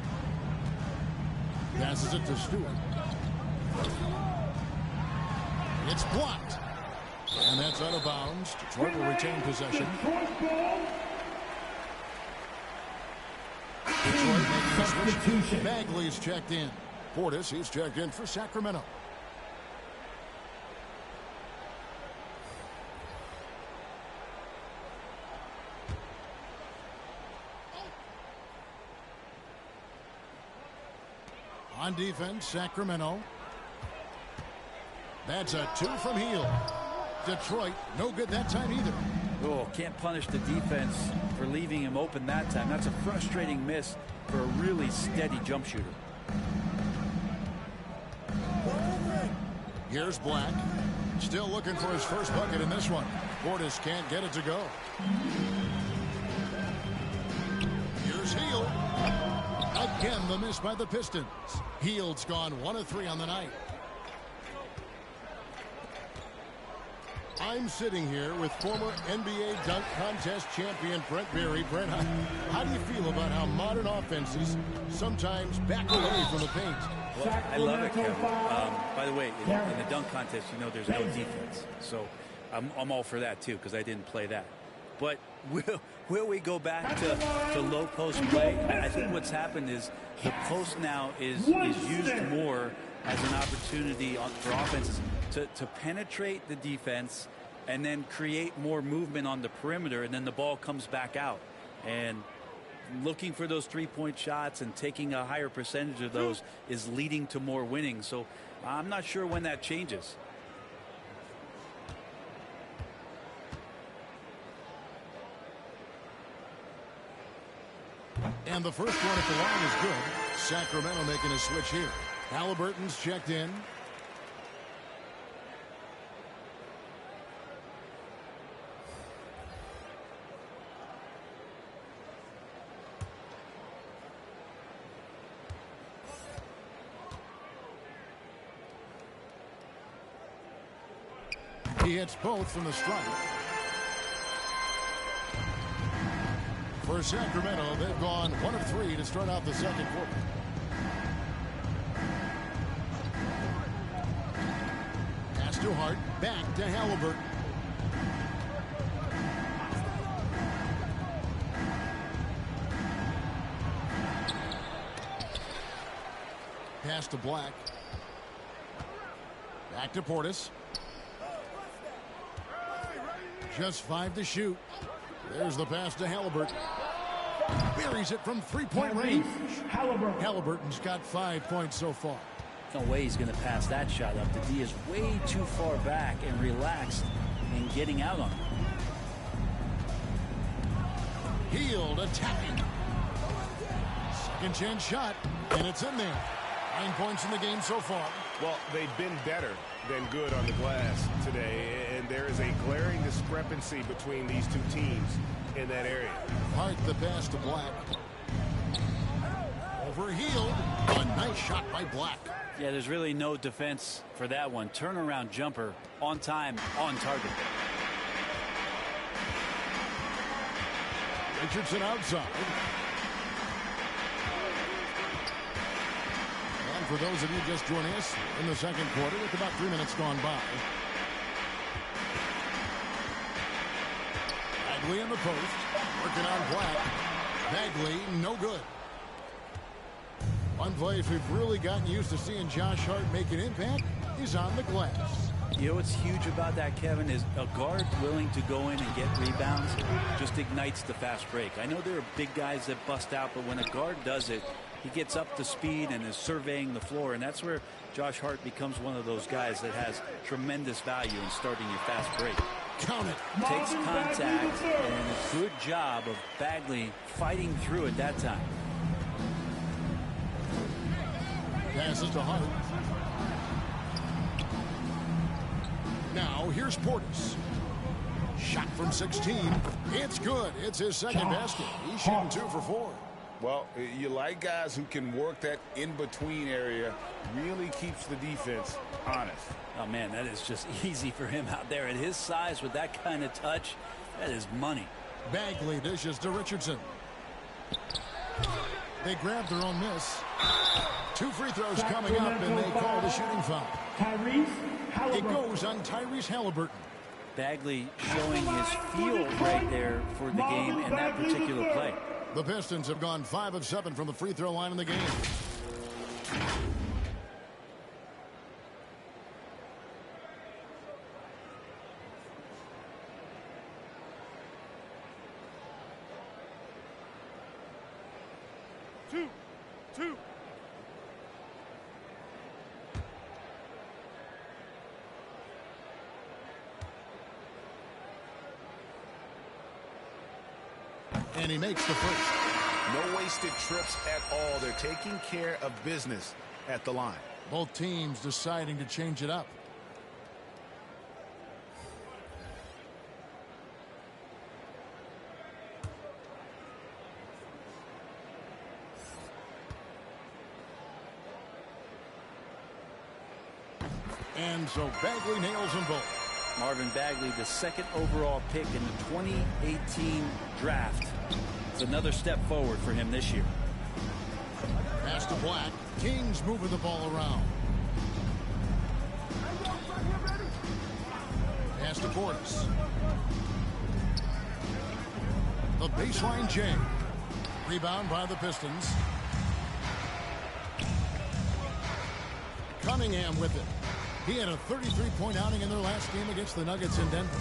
Passes it to Stewart. It's blocked. And that's out of bounds. Detroit will retain possession. Detroit making a switch. Bagley's checked in. Portis, he's checked in for Sacramento. On defense, Sacramento. That's a 2 from Hield. Detroit, no good that time either. Oh, can't punish the defense for leaving him open that time. That's a frustrating miss for a really steady jump shooter. Here's Black. Still looking for his first bucket in this one. Portis can't get it to go. Here's Hield. Again, the miss by the Pistons. Hield's gone 1 of 3 on the night. I'm sitting here with former NBA dunk contest champion Brent Berry. Brent, how do you feel about how modern offenses sometimes back away from the paint? Well, I love it, Kevin. By the way, in the dunk contest, you know there's no defense. So I'm all for that, too, because I didn't play that. But will we go back to low post play? I think what's happened is the post now is used more as an opportunity for offenses to penetrate the defense and then create more movement on the perimeter, and then the ball comes back out. And looking for those three-point shots and taking a higher percentage of those is leading to more winning. So I'm not sure when that changes. And the first one at the line is good. Sacramento making a switch here. Halliburton's checked in. He hits both from the stripe. For Sacramento, they've gone 1 of 3 to start out the second quarter. Pass to Hart, back to Halliburton. Pass to Black. Back to Portis. Just 5 to shoot. There's the pass to Halliburton. Buries it from three-point range. Halliburton's got 5 points so far. No way he's going to pass that shot up. The D is way too far back and relaxed in getting out on him. Hield attacking. Second chance shot, and it's in there. 9 points in the game so far. Well, they've been better than good on the glass today, and there is a glaring discrepancy between these two teams in that area. Hart the pass to Black. Over Hield. A nice shot by Black. Yeah, there's really no defense for that one. Turnaround jumper, on time, on target. Richardson outside. And for those of you just joining us in the second quarter, with about 3 minutes gone by. Bagley in the post. Working on Black. Bagley, no good. One place we've really gotten used to seeing Josh Hart make an impact is on the glass. You know what's huge about that, Kevin, is a guard willing to go in and get rebounds just ignites the fast break. I know there are big guys that bust out, but when a guard does it, he gets up to speed and is surveying the floor, and that's where Josh Hart becomes one of those guys that has tremendous value in starting your fast break. Count it. Takes contact, and a good job of Bagley fighting through at that time. Passes to Hart. Now here's Portis. Shot from 16. It's good. It's his second basket. He's shooting 2 for 4. Well, you like guys who can work that in-between area. Really keeps the defense honest. Oh, man, that is just easy for him out there. At his size with that kind of touch, that is money. Bagley dishes to Richardson. They grab their own miss. 2 free throws coming up, and they call the shooting foul. It goes on Tyrese Halliburton. Bagley showing his feel right there for the game and that particular play. The Pistons have gone 5 of 7 from the free throw line in the game. Two. And he makes the first. No wasted trips at all. They're taking care of business at the line. Both teams deciding to change it up. And so Bagley nails them both. Marvin Bagley, the second overall pick in the 2018 draft. It's another step forward for him this year. Pass to Black. Kings moving the ball around. Pass to Portis. The baseline jam. Rebound by the Pistons. Cunningham with it. He had a 33-point outing in their last game against the Nuggets in Denver.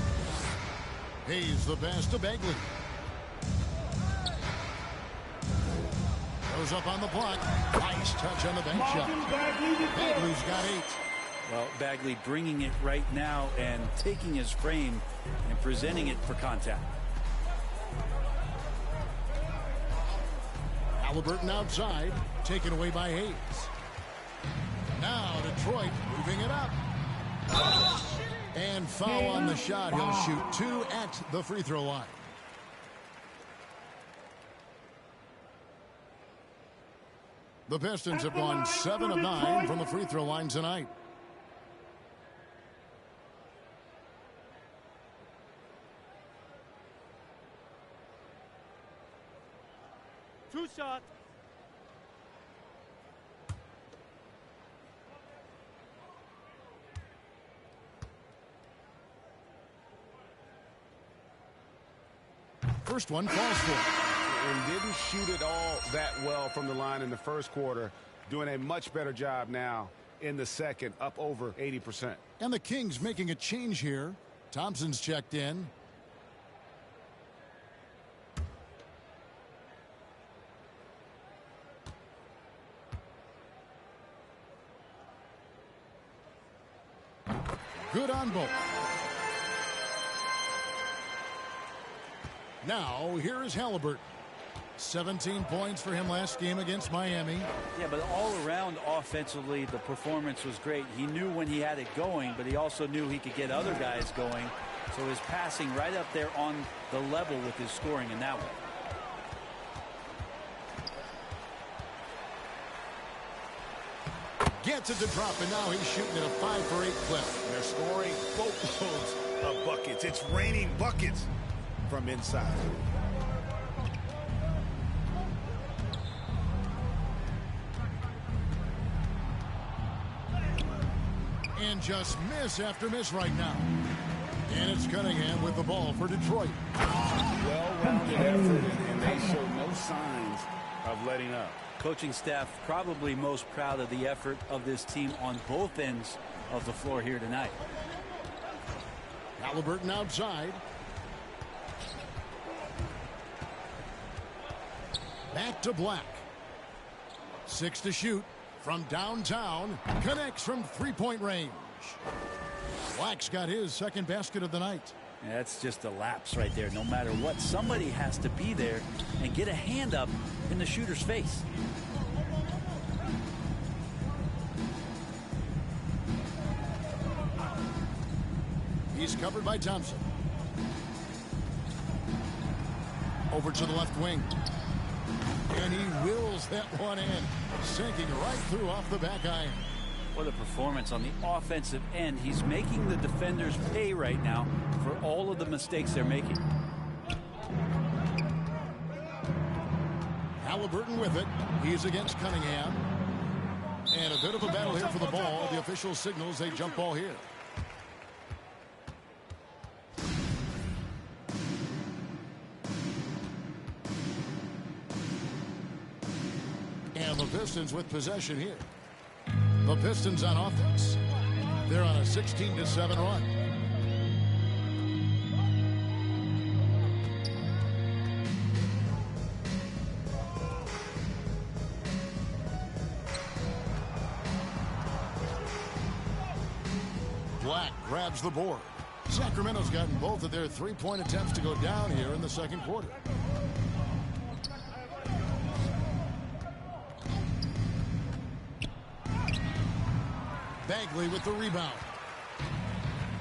Hayes the pass to Bagley. Goes up on the block. Nice touch on the bank shot. Bagley's got 8. Well, Bagley bringing it right now and taking his frame and presenting it for contact. Halliburton outside, taken away by Hayes. Now Detroit moving it up. And foul on the shot. He'll shoot 2 at the free throw line. The Pistons have gone 7 of 9 from the free throw line tonight. Two shots. First one falls for. And didn't shoot it all that well from the line in the first quarter. doing a much better job now in the second, up over 80%. And the Kings making a change here. Thompson's checked in. Good on both. Now, here is Halliburton. 17 points for him last game against Miami. Yeah, but all around offensively, the performance was great. He knew when he had it going, but he also knew he could get other guys going. So his passing right up there on the level with his scoring in that one. Gets it to drop, and now he's shooting at a 5-for-8 clip. They're scoring boatloads of buckets. It's raining buckets from inside. And just miss after miss right now. And it's Cunningham with the ball for Detroit. Well-rounded effort, and they show no signs of letting up. Coaching staff probably most proud of the effort of this team on both ends of the floor here tonight. Halliburton outside. Back to Black. 6 to shoot from downtown. Connects from three-point range. Black's got his second basket of the night. Yeah, that's just a lapse right there. No matter what, somebody has to be there and get a hand up in the shooter's face. He's covered by Thompson. Over to the left wing. And he wills that one in. Sinking right through off the back iron. What a performance on the offensive end. He's making the defenders pay right now for all of the mistakes they're making. Halliburton with it. He's against Cunningham. And a bit of a battle here for the ball. The official signals a jump ball here. And the Pistons with possession here. The Pistons on offense. They're on a 16-7 run. Black grabs the board. Sacramento's gotten both of their three-point attempts to go down here in the second quarter. Bagley with the rebound.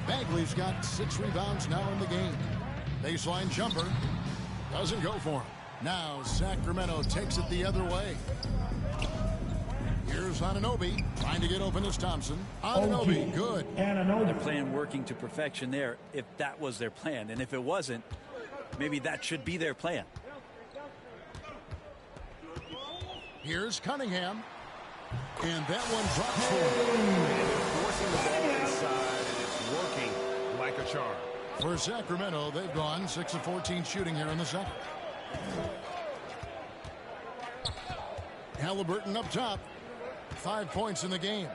Bagley's got 6 rebounds now in the game. Baseline jumper. Doesn't go for him. Now Sacramento takes it the other way. Here's Anunoby trying to get open as Thompson. Anunoby, good. They're playing working to perfection there if that was their plan. And if it wasn't, maybe that should be their plan. Here's Cunningham. And that one drops for him. And they're forcing the ball inside, and it's working like a charm. For Sacramento, they've gone 6 of 14 shooting here in the second. Halliburton up top. 5 points in the game.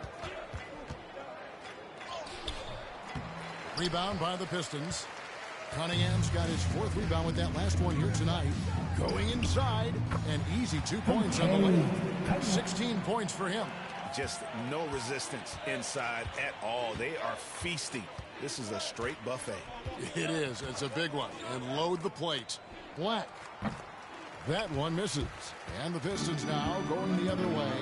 Rebound by the Pistons. Cunningham's got his 4th rebound with that last one here tonight. Going inside, an easy 2 points on the lane. 16 points for him. Just no resistance inside at all. They are feasting. This is a straight buffet. It is. It's a big one. And load the plate. Black. That one misses. And the Pistons now going the other way.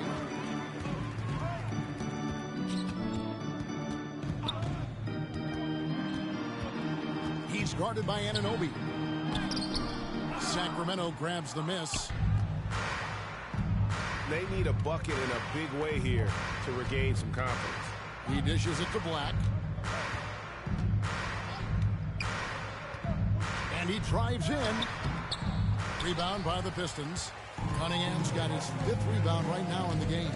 He's guarded by Anunoby. Sacramento grabs the miss. They need a bucket in a big way here to regain some confidence. He dishes it to Black. And he drives in. Rebound by the Pistons. Cunningham's got his 5th rebound right now in the game.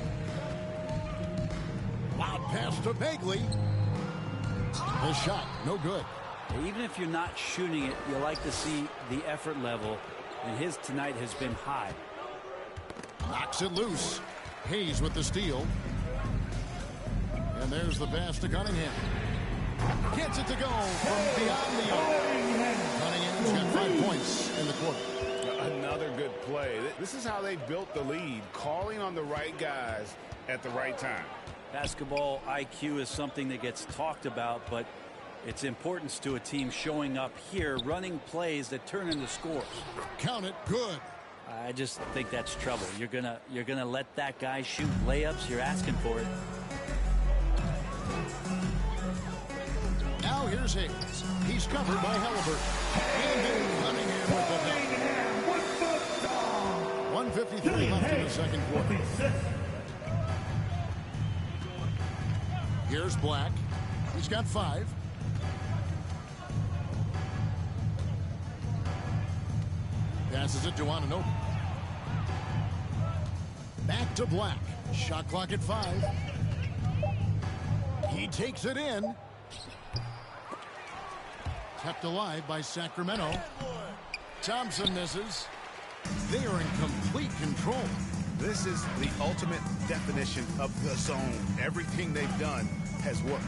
Loud pass to Bagley. The shot, no good. Even if you're not shooting it, you like to see the effort level, and his tonight has been high. Knocks it loose. Hayes with the steal. And there's the pass to Cunningham. Gets it to go from beyond the arc. Cunningham's got 5 points in the quarter. Another good play. This is how they built the lead, calling on the right guys at the right time. Basketball IQ is something that gets talked about, but its importance to a team showing up here, running plays that turn into scores. Count it, good. I just think that's trouble. You're gonna let that guy shoot layups. You're asking for it. Now here's Hayes. He's covered by Halliburton. And then Cunningham with the dunk. 1:53 left in the second quarter. Here's Black. He's got 5. Passes it to Anunoby. Back to Black. Shot clock at 5. He takes it in. Kept alive by Sacramento. Thompson misses. They are in complete control. This is the ultimate definition of the zone. Everything they've done has worked.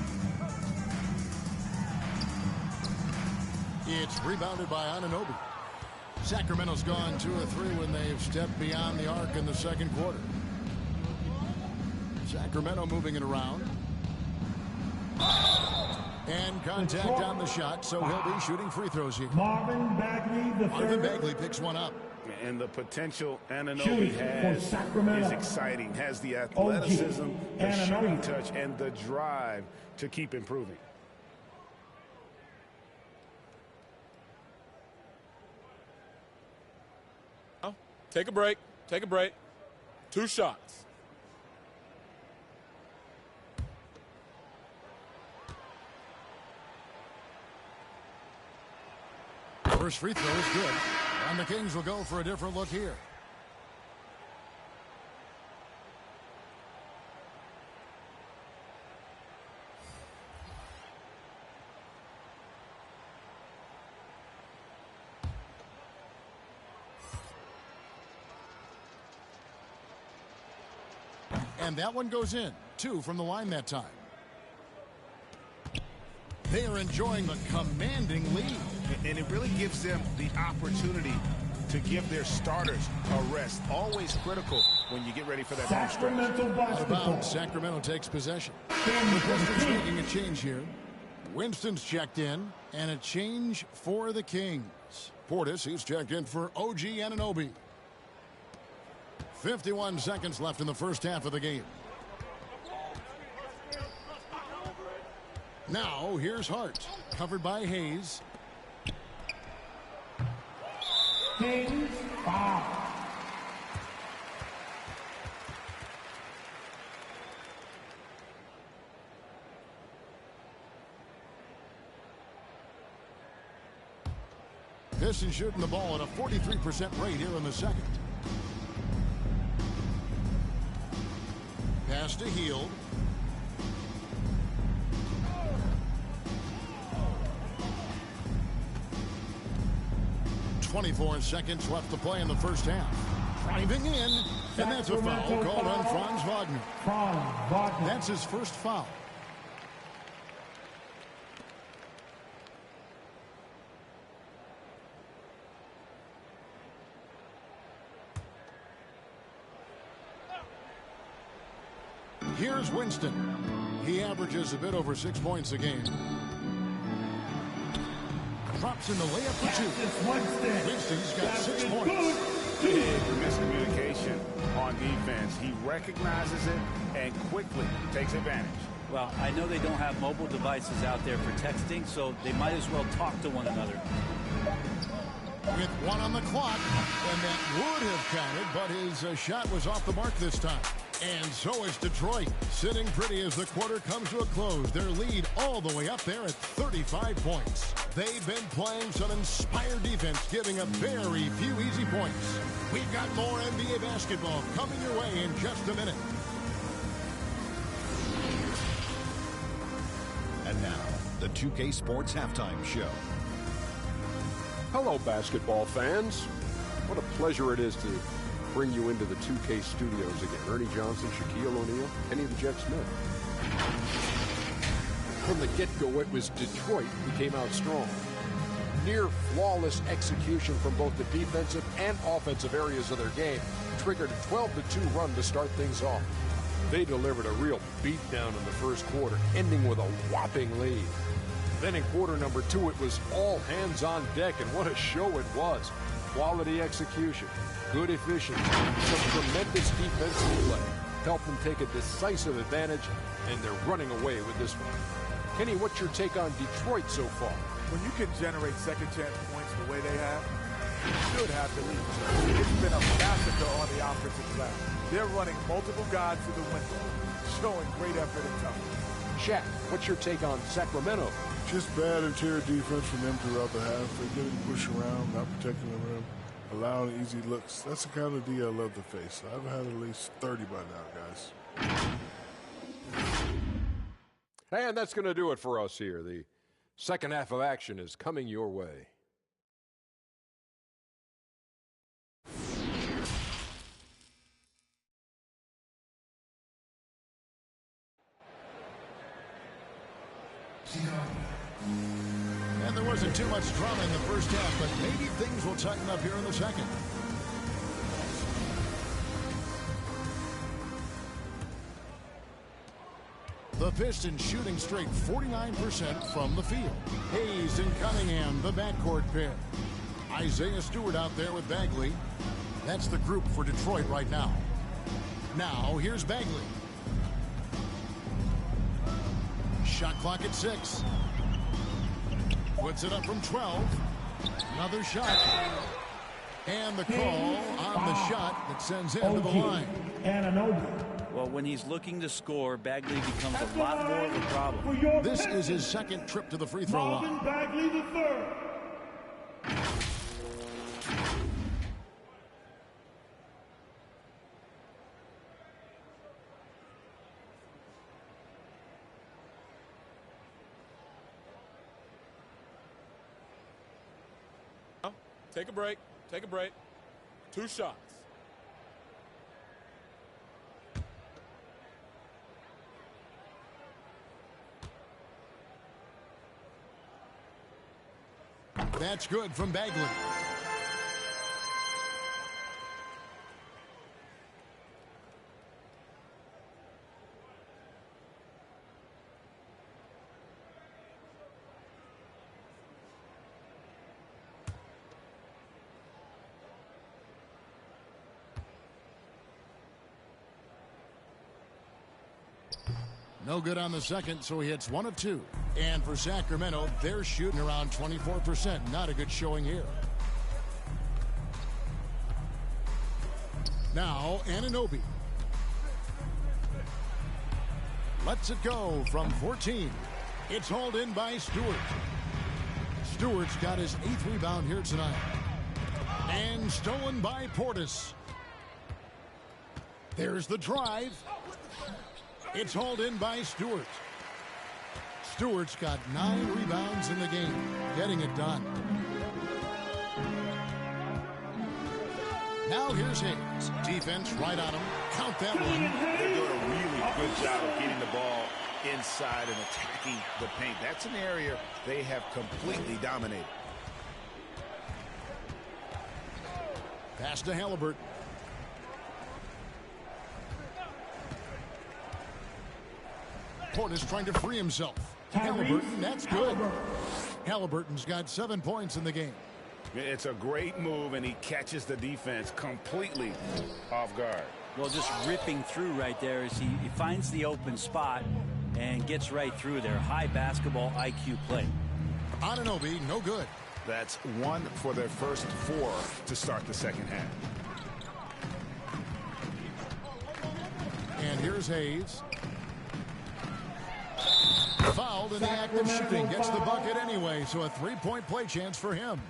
It's rebounded by Anunoby. Sacramento's gone 2 of 3 when they've stepped beyond the arc in the second quarter. Sacramento moving it around. And contact on the shot, so he'll be shooting free throws here. Marvin Bagley picks one up. And the potential Anunoby has is exciting. Has the athleticism, the shooting touch, and the drive to keep improving. Take a break. Take a break. 2 shots. First free throw is good. And the Kings will go for a different look here. And that one goes in. 2 from the line that time. They are enjoying the commanding lead. And it really gives them the opportunity to give their starters a rest. Always critical when you get ready for that home stretch. Sacramento takes possession. The Pistons making a change here. Winston's checked in, and a change for the Kings. Portis, he's checked in for OG Anunoby. 51 seconds left in the first half of the game. Now, here's Hart. Covered by Hayes. Hayes, foul. Pistons shooting the ball at a 43% rate here in the second. Pass to Hield. .24 seconds left to play in the first half. Driving in, and that's a foul called on Franz Wagner. That's his first foul. Here's Winston. He averages a bit over 6 points a game. Drops in the layup for 2. Winston's got 6 points. Miscommunication on defense. He recognizes it and quickly takes advantage. Well, I know they don't have mobile devices out there for texting, so they might as well talk to one another. With 1 on the clock, and that would have counted, but his shot was off the mark this time. And so is Detroit, sitting pretty as the quarter comes to a close. Their lead all the way up there at 35 points. They've been playing some inspired defense, giving up very few easy points. We've got more NBA basketball coming your way in just a minute. And now, the 2K Sports Halftime Show. Hello, basketball fans. What a pleasure it is to bring you into the 2K studios again. Ernie Johnson, Shaquille O'Neal, Kenny the Jet Smith. From the get-go, it was Detroit who came out strong. Near flawless execution from both the defensive and offensive areas of their game triggered a 12-2 run to start things off. They delivered a real beatdown in the first quarter, ending with a whopping lead. Then in quarter number 2, it was all hands on deck, and what a show it was. Quality execution, good efficiency, some tremendous defensive play helped them take a decisive advantage, and they're running away with this one. Kenny, what's your take on Detroit so far? When you can generate second chance points the way they have, you should have the lead. It's been a massacre on the offensive glass. They're running multiple guys to the window, showing great effort and toughness. Shaq, what's your take on Sacramento? Just bad interior defense from them throughout the half. They're getting pushed around, not protecting the rim, allowing easy looks. That's the kind of D I love to face. I've had at least 30 by now, guys. And that's going to do it for us here. The second half of action is coming your way. And there wasn't too much drama in the first half, but maybe things will tighten up here in the second. The Pistons shooting straight 49% from the field. Hayes and Cunningham, the backcourt pair. Isaiah Stewart out there with Bagley. That's the group for Detroit right now. Now, here's Bagley. Shot clock at 6. Puts it up from 12. Another shot. And the call on the shot that sends him to the line. Well, when he's looking to score, Bagley becomes a lot more of a problem. This is his second trip to the free throw line. Bagley the third. Take a break. Take a break. 2 shots. That's good from Bagley. No good on the second, so he hits 1 of 2. And for Sacramento, they're shooting around 24%. Not a good showing here. Now, Anunoby. Lets it go from 14. It's hauled in by Stewart. Stewart's got his 8th rebound here tonight. And stolen by Portis. There's the drive. It's hauled in by Stewart. Stewart's got 9 rebounds in the game, getting it done. Now here's Hayes. Defense right on him. Count that one. They're doing a really good job of getting the ball inside and attacking the paint. That's an area they have completely dominated. Pass to Halliburton. Portis trying to free himself. Halliburton, that's good. Halliburton's got 7 points in the game. It's a great move, and he catches the defense completely off guard. Well, just ripping through right there as he finds the open spot and gets right through there. High basketball IQ play. Anunoby, no good. That's 1 for their first 4 to start the second half. And here's Hayes. Fouled in the act of shooting. Gets the bucket anyway, so a 3-point play chance for him.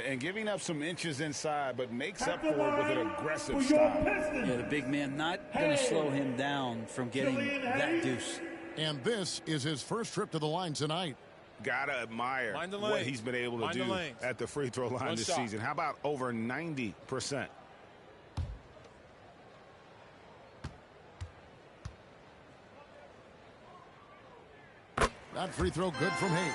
And giving up some inches inside, but makes up for it with an aggressive style. Yeah, the big man not going to slow him down from getting that deuce. And this is his first trip to the line tonight. Gotta admire what he's been able to do at the free throw line this season. How about over 90%? That free throw good from Hayes.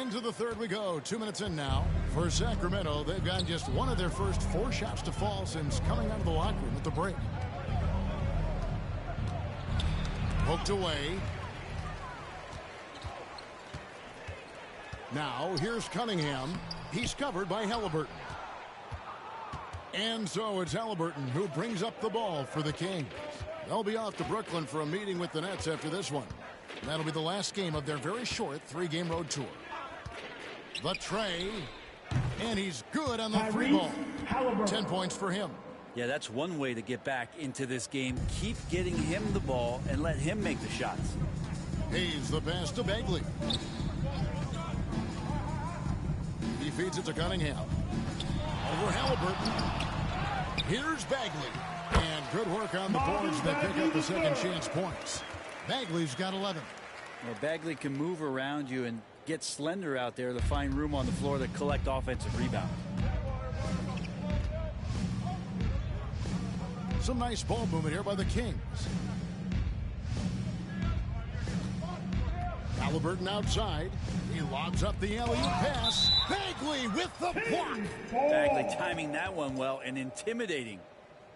Into the third we go. 2 minutes in now. For Sacramento, they've got just one of their first 4 shots to fall since coming out of the locker room at the break. Poked away. Now here's Cunningham. He's covered by Halliburton. And so it's Halliburton who brings up the ball for the Kings. They'll be off to Brooklyn for a meeting with the Nets after this one. That'll be the last game of their very short 3-game road tour. The tray, and he's good on the 3 ball. 10 points for him. Yeah, that's one way to get back into this game. Keep getting him the ball and let him make the shots. Hayes the pass to Bagley. He feeds it to Cunningham. Over Halliburton. Here's Bagley. And good work on the boards that pick up the second chance points. Bagley's got 11. Well, Bagley can move around you and get slender out there to find room on the floor to collect offensive rebounds. Some nice ball movement here by the Kings. Halliburton outside. He lobs up the alley-oop pass. Bagley with the block. Bagley timing that one well and intimidating.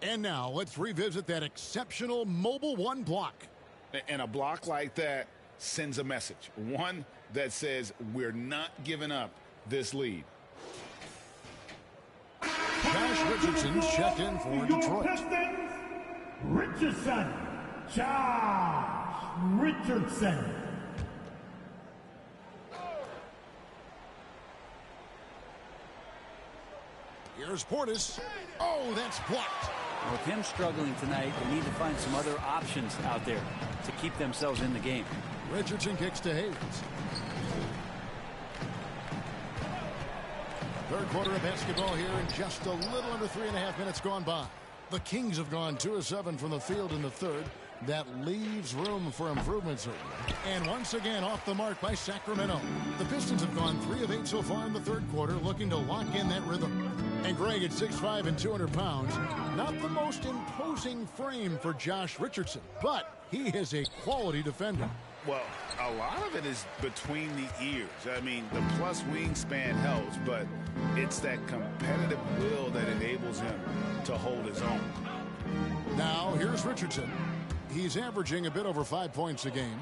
And now let's revisit that exceptional mobile 1 block. And a block like that sends a message. One that says we're not giving up this lead. Josh Richardson's checked in for Detroit. Pistons, Richardson. Josh Richardson. Here's Portis. Oh, that's blocked. With him struggling tonight, they need to find some other options out there to keep themselves in the game. Richardson kicks to Hayes. Third quarter of basketball here, and just a little under 3.5 minutes gone by. The Kings have gone 2 of 7 from the field in the third. That leaves room for improvement, certainly. And once again, off the mark by Sacramento. The Pistons have gone 3 of 8 so far in the third quarter, looking to lock in that rhythm. And Greg at 6'5" and 200 pounds, not the most imposing frame for Josh Richardson, but he is a quality defender. Well, a lot of it is between the ears. I mean, the plus wingspan helps, but it's that competitive will that enables him to hold his own. Now, here's Richardson. He's averaging a bit over 5 points a game.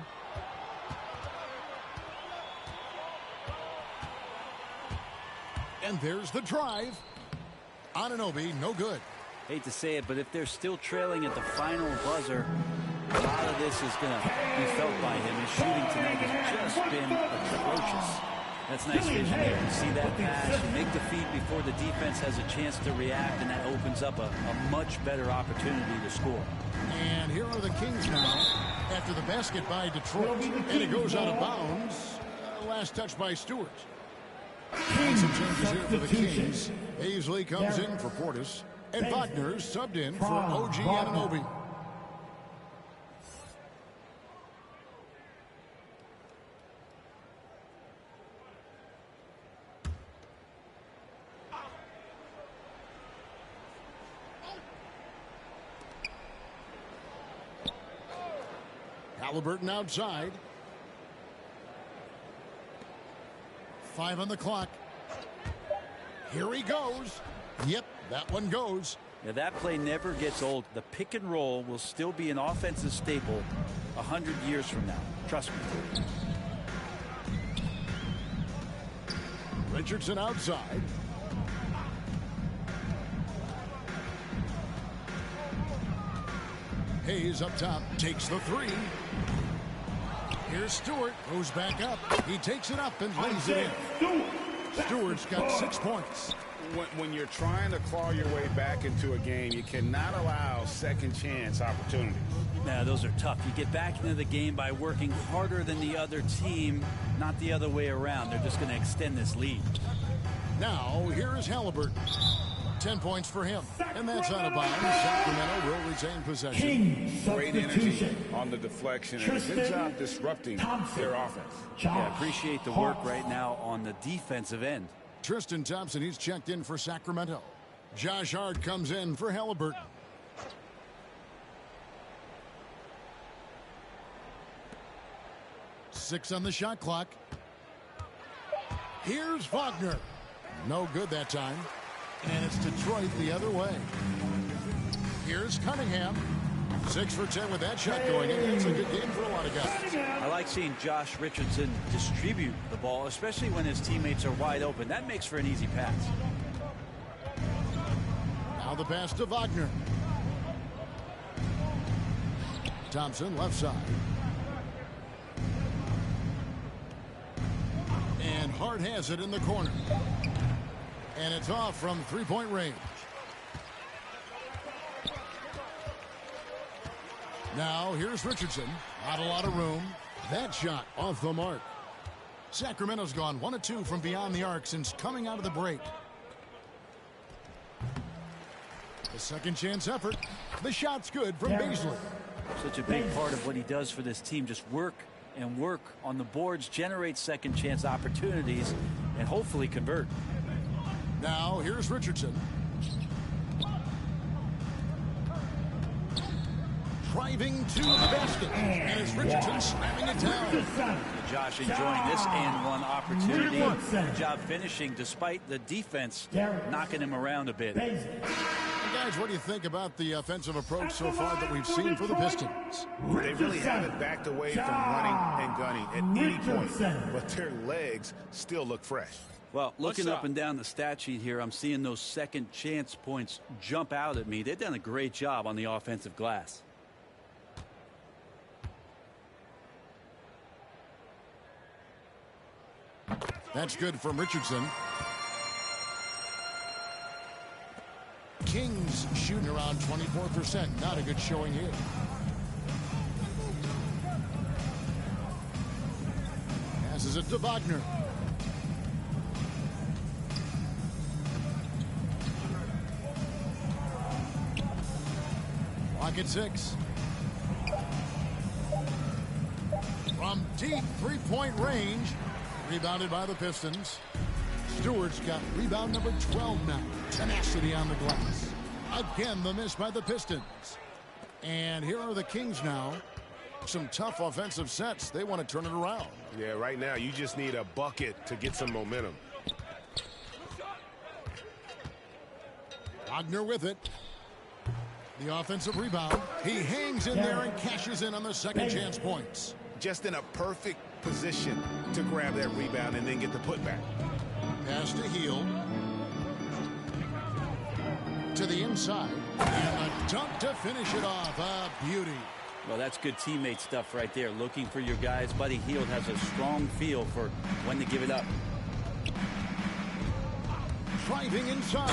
And there's the drive. Anunoby, no good. Hate to say it, but if they're still trailing at the final buzzer, a lot of this is going to be felt by him. His shooting tonight has just been atrocious. That's nice vision there. You see that pass, you make the feed before the defense has a chance to react, and that opens up a much better opportunity to score. And here are the Kings now after the basket by Detroit. And it goes out of bounds. Last touch by Stewart. And some changes here for the Kings. Hazley comes in for Portis. And Wagner's subbed in for OG Anunoby. Halliburton outside. 5 on the clock. Here he goes. Yep, that one goes. Yeah, that play never gets old. The pick and roll will still be an offensive staple 100 years from now. Trust me. Richardson outside. Hayes up top, takes the 3. Here's Stewart, goes back up. He takes it up and lays it in. Stewart's got 6 points. When you're trying to claw your way back into a game, you cannot allow second chance opportunities. Now, those are tough. You get back into the game by working harder than the other team, not the other way around. They're just going to extend this lead. Now, here is Halliburton. 10 points for him. And that's out of bounds. Sacramento will retain possession. Great energy on the deflection. And a good job disrupting their offense. Yeah, appreciate the work right now on the defensive end. Tristan Thompson, he's checked in for Sacramento. Josh Hart comes in for Halliburton. 6 on the shot clock. Here's Wagner. No good that time. And it's Detroit the other way. Here's Cunningham. 6 for 10 with that shot going in. It's a good game for a lot of guys. I like seeing Josh Richardson distribute the ball, especially when his teammates are wide open. That makes for an easy pass. Now the pass to Wagner. Thompson left side. And Hart has it in the corner. And it's off from three-point range. Now here's Richardson. Not a lot of room. That shot off the mark. Sacramento's gone 1 of 2 from beyond the arc since coming out of the break. The second chance effort. The shot's good from Beasley. Such a big part of what he does for this team. Just work and work on the boards, generate second chance opportunities, and hopefully convert. Now here's Richardson. Driving to the basket. And it's Richardson slamming it down. Josh enjoying this and one opportunity. Good job finishing despite the defense knocking him around a bit. Guys, what do you think about the offensive approach so far that we've seen for the Pistons? They really haven't backed away from running and gunning at any point, but their legs still look fresh. Well, looking up and down the stat sheet here, I'm seeing those second chance points jump out at me. They've done a great job on the offensive glass. That's good from Richardson. Kings shooting around 24%. Not a good showing here. Passes it to Wagner. Clock at 6. From deep three-point range. Rebounded by the Pistons. Stewart's got rebound number 12 now. Tenacity on the glass. Again, the miss by the Pistons. And here are the Kings now. Some tough offensive sets. They want to turn it around. Yeah, right now you just need a bucket to get some momentum. Wagner with it. The offensive rebound. He hangs in there and cashes in on the second chance points. Just in a perfect position to grab that rebound and then get the putback. Pass to Hield. To the inside. And a dunk to finish it off. A beauty. Well, that's good teammate stuff right there. Looking for your guys. Buddy Hield has a strong feel for when to give it up. Driving inside.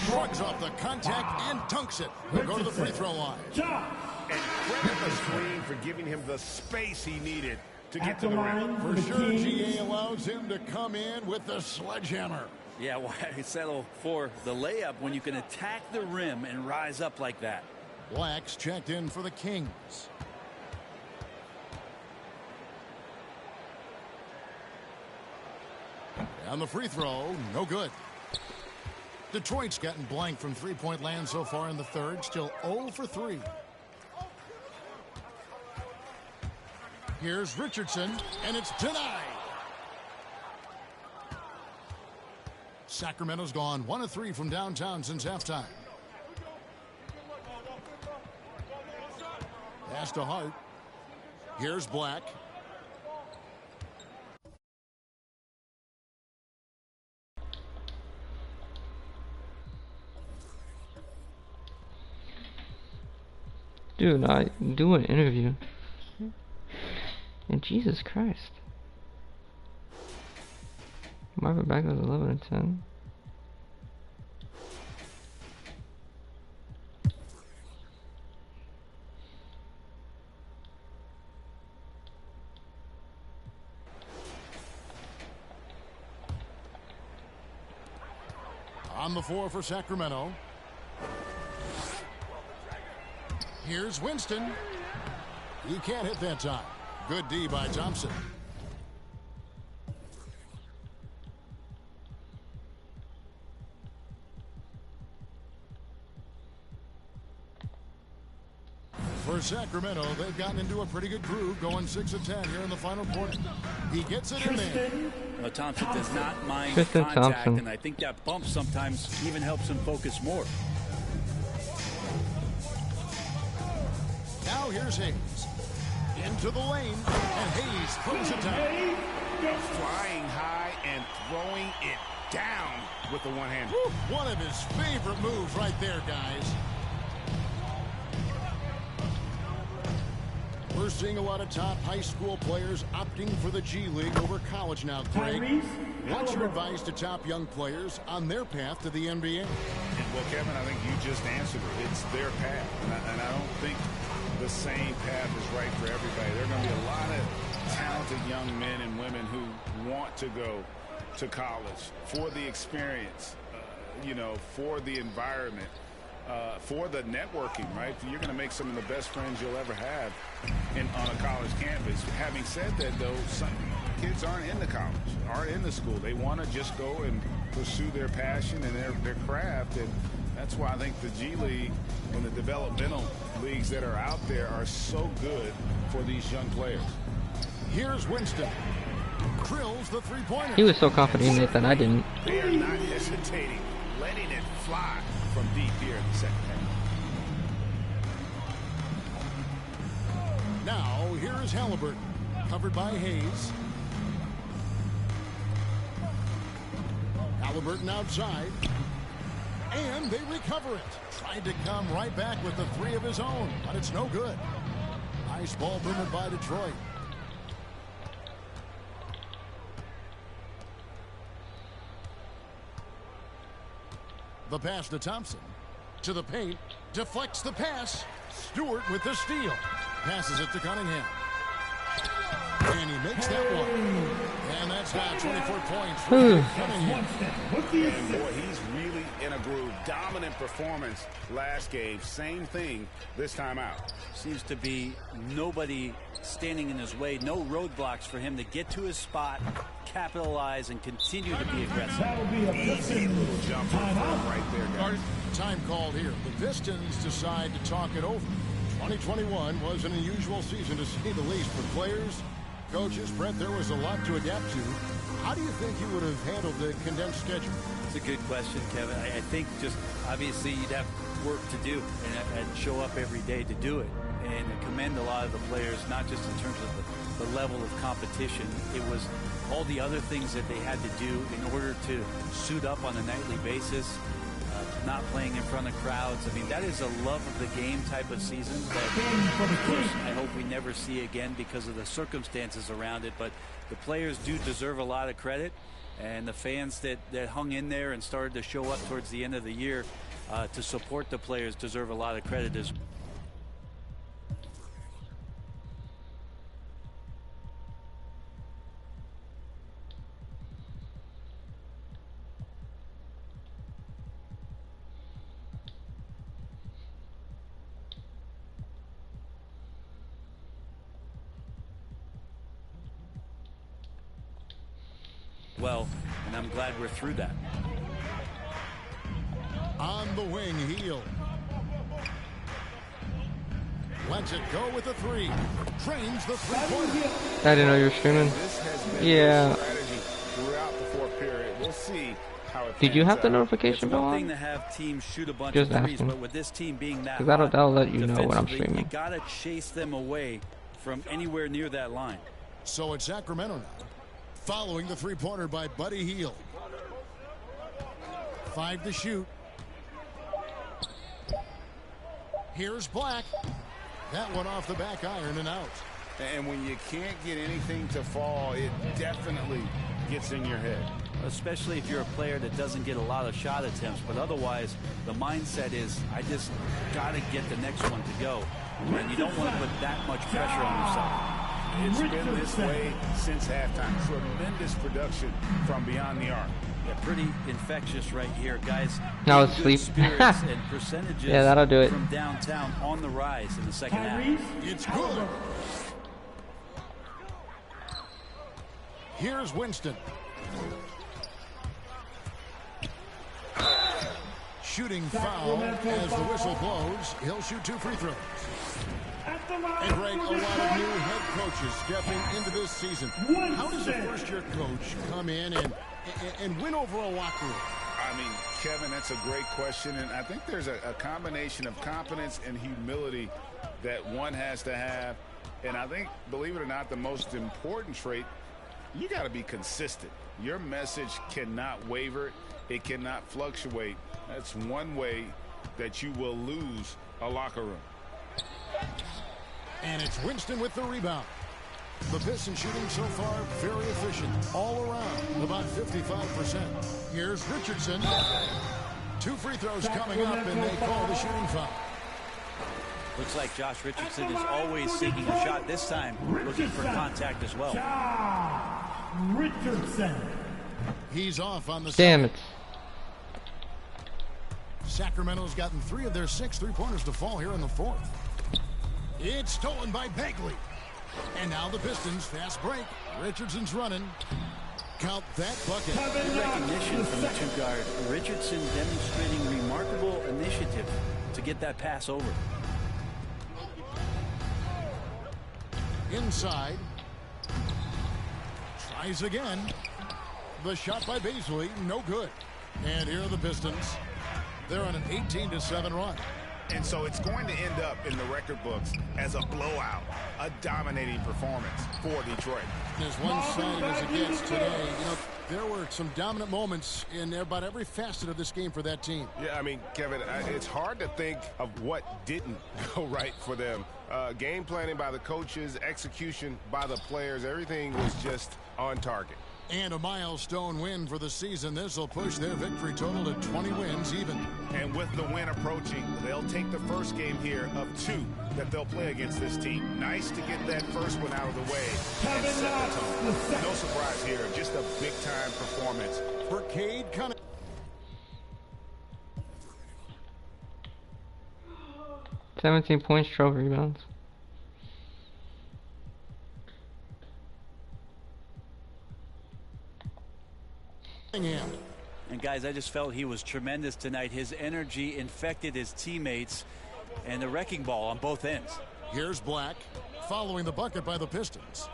Shrugs off the contact and dunks it. He'll go to the free throw line. And credit the screen for giving him the space he needed to get to the rim. For sure, GA allows him to come in with the sledgehammer. Yeah, why settle for the layup when you can attack the rim and rise up like that? Black's checked in for the Kings. And the free throw, no good. Detroit's gotten blank from three-point land so far in the third. Still 0 for 3. Here's Richardson, and it's denied. Sacramento's gone 1 of 3 from downtown since halftime. Pass to Hart. Here's Black. Dude, I do an interview. And Jesus Christ. Marvin Bagley's 11 and 10. On the floor for Sacramento. Here's Winston. He can't hit that time. Good D by Thompson. For For Sacramento, they've gotten into a pretty good groove, going 6 of 10 here in the final quarter. He gets it in there. Thompson does not mind Tristan contact, Thompson. and I think that bump sometimes even helps him focus more. Now here's Hayes. Into the lane, and Hayes throws it down. Flying high and throwing it down with the one-hand. One of his favorite moves right there, guys. We're seeing a lot of top high school players opting for the G League over college now, Craig. What's your advice to top young players on their path to the NBA? Well, Kevin, I think you just answered it. It's their path, and I don't think the same path is right for everybody. There are going to be a lot of talented young men and women who want to go to college for the experience, for the environment, for the networking, right? You're going to make some of the best friends you'll ever have on a college campus. Having said that, though, some kids aren't into college, aren't into school. They want to just go and pursue their passion and their craft, and that's why I think the G League and the developmental leagues that are out there are so good for these young players. Here's Winston. Drills the three-pointer. He was so confident in it that I didn't. They are not hesitating, letting it fly from deep here in the second half. Now, here is Halliburton, covered by Hayes. Halliburton outside. And they recover it. Tried to come right back with the three of his own, but it's no good. Nice ball movement by Detroit. The pass to Thompson. To the paint. Deflects the pass. Stewart with the steal. Passes it to Cunningham. And he makes that one. And that's now 24 points for Cunningham. And boy, he's really in a groove. Dominant performance last game. Same thing this time out. Seems to be nobody standing in his way. No roadblocks for him to get to his spot, capitalize, and continue to be aggressive. Easy little jumper right there, guys. Time called here. The Pistons decide to talk it over. 2021 was an unusual season to say the least for players, coaches. Brent, there was a lot to adapt to. How do you think you would have handled the condensed schedule? It's a good question, Kevin. I think just obviously you'd have work to do and show up every day to do it. And I commend a lot of the players, not just in terms of the level of competition. It was all the other things that they had to do in order to suit up on a nightly basis. Not playing in front of crowds. I mean, that is a love of the game type of season that, of course, I hope we never see again because of the circumstances around it. But the players do deserve a lot of credit, and the fans that hung in there and started to show up towards the end of the year to support the players deserve a lot of credit as well. Well, and I'm glad we're through that. On the wing, Heel. Lets it go with a three. Trains the three-pointer. I didn't know you were streaming. Yeah. We'll see how it Did you have the notification it's bell one on? thing to have teams shoot a bunch Just of threes, asking. but with this team being that Because that'll let you know when I'm defensively, streaming. you gotta chase them away from anywhere near that line. So it's Sacramento now, following the three-pointer by Buddy Hield. 5 to shoot. Here's Black. That one off the back iron and out. And when you can't get anything to fall, it definitely gets in your head. Especially if you're a player that doesn't get a lot of shot attempts, but otherwise the mindset is I just got to get the next one to go, and you don't want to put that much pressure on yourself. It's been this way since halftime. Tremendous production from beyond the arc. Yeah, pretty infectious right here, guys. Now it's Good sleep. spirits and percentages Yeah, that'll do it. from downtown on the rise in the second half. It's good. Here's Winston. Shooting foul as the whistle blows. He'll shoot 2 free throws. And Greg, a lot of new head coaches stepping into this season. How does a first-year coach come in and win over a locker room? I mean, Kevin, that's a great question, and I think there's a combination of confidence and humility that one has to have. And I think, believe it or not, the most important trait, you got to be consistent. Your message cannot waver. It cannot fluctuate. That's one way that you will lose a locker room. And it's Winston with the rebound. The Pistons shooting so far very efficient. All around, about 55%. Here's Richardson. 2 free throws coming up, and they call the shooting foul. Looks like Josh Richardson is always seeking a shot. This time, looking for contact as well. Richardson. He's off on the Damn it. Sacramento's gotten 3 of their 6 3-pointers to fall here in the 4th. It's stolen by Bagley. And now the Pistons, fast break. Richardson's running. Count that bucket. Good recognition from the 2-guard. Richardson demonstrating remarkable initiative to get that pass over. Inside. Tries again. The shot by Bagley, no good. And here are the Pistons. They're on an 18-7 run. And so it's going to end up in the record books as a blowout, a dominating performance for Detroit. As one side as it gets today, you know, there were some dominant moments in about every facet of this game for that team. Yeah, I mean, Kevin, it's hard to think of what didn't go right for them. Game planning by the coaches, execution by the players, everything was just on target. And a milestone win for the season. This will push their victory total to 20 wins even. And with the win approaching, they'll take the first game here of 2 that they'll play against this team. Nice to get that first one out of the way and set the tone. No surprise here, just a big-time performance for Cade Cunningham. 17 points, 12 rebounds. And guys, I just felt he was tremendous tonight. His energy infected his teammates, and the wrecking ball on both ends. Here's Black following the bucket by the Pistons.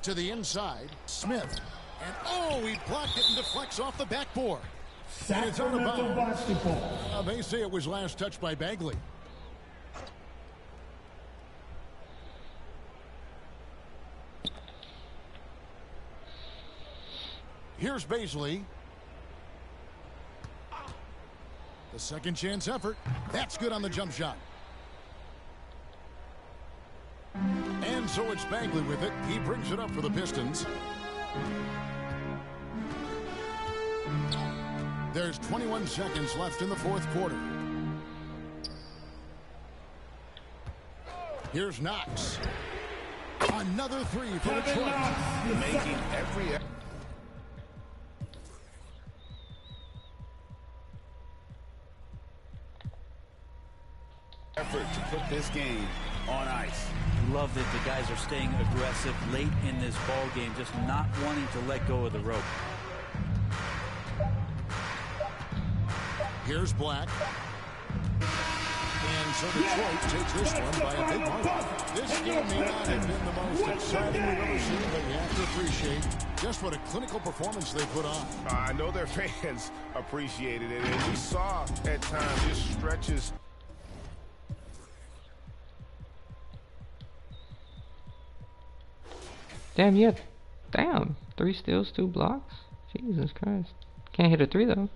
To the inside, Smith. And oh, he blocked it and deflects off the backboard. And it's out of bounds. They say it was last touched by Bagley. Here's Bagley. The second chance effort. That's good on the jump shot. And so it's Bagley with it. He brings it up for the Pistons. There's 21 seconds left in the 4th quarter. Here's Knox. Another 3 for Detroit. Making every effort to put this game on ice. Love that the guys are staying aggressive late in this ball game, just not wanting to let go of the rope. Here's Black. And so Detroit takes this one by a big margin. This game may not have been the most exciting we've ever seen, but you have to appreciate just what a clinical performance they put on. I know their fans appreciated it, and we saw at times just stretches. Damn, yeah. Damn. 3 steals, 2 blocks. Jesus Christ. Can't hit a 3 though.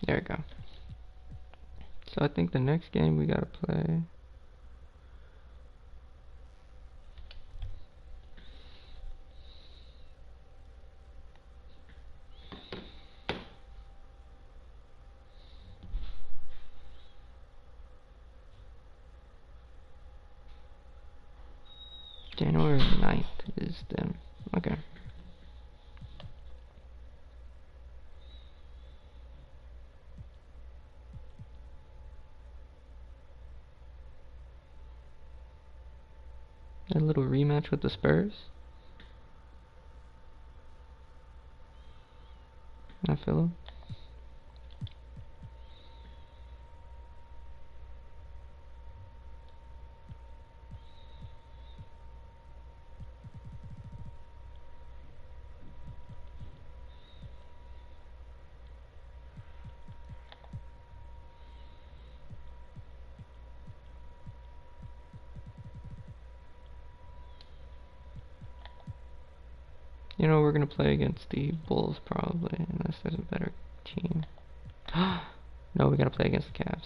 There we go. So I think the next game we gotta play. January 9th is them. Okay. A little rematch with the Spurs. I feel them. You know, we're gonna play against the Bulls probably, unless there's a better team. No, we gotta play against the Cavs.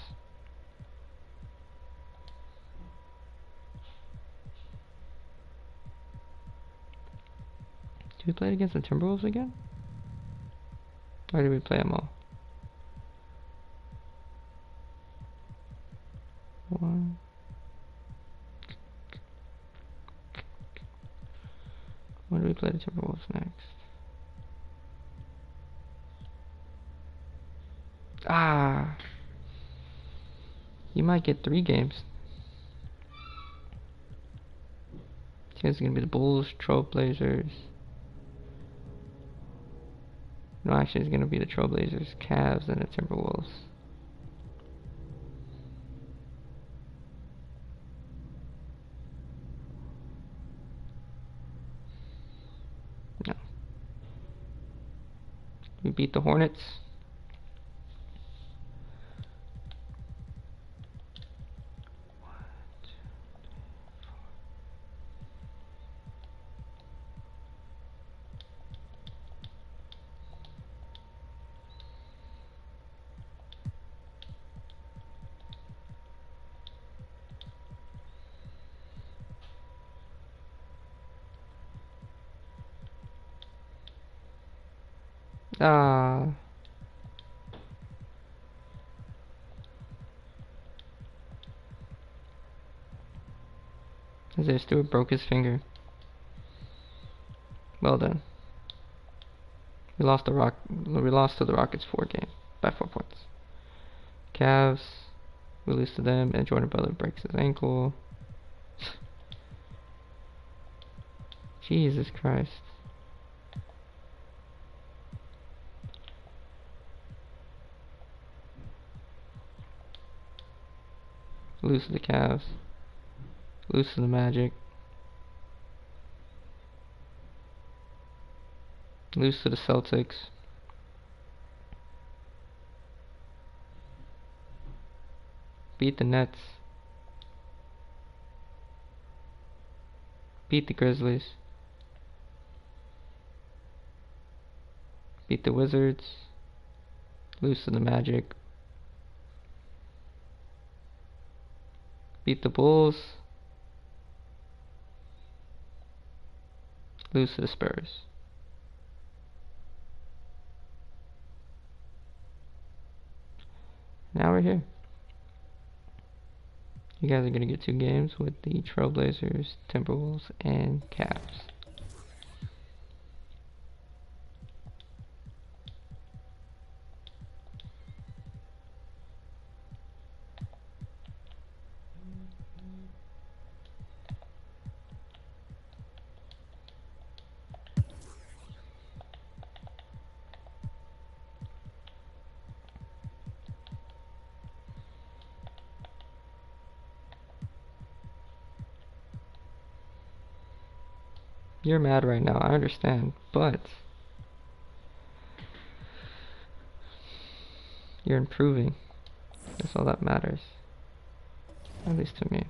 Did we play against the Timberwolves again? Or did we play them all? One. When do we play the Timberwolves next? Ah! You might get 3 games. It's gonna be the Bulls, Trailblazers. No, actually, it's gonna be the Trailblazers, Cavs, and the Timberwolves. No. We beat the Hornets. Ah. Isaiah Stewart broke his finger. Well done. We lost to the Rockets by 4 points. Cavs, we lose to them, and Jordan Butler breaks his ankle. Jesus Christ. Lose to the Cavs. Lose to the Magic. Lose to the Celtics. Beat the Nets. Beat the Grizzlies. Beat the Wizards. Lose to the Magic. Beat the Bulls. Lose to the Spurs. Now we're here. You guys are going to get 2 games with the Trailblazers, Timberwolves, and Cavs. You're mad right now, I understand, but you're improving. That's all that matters. At least to me.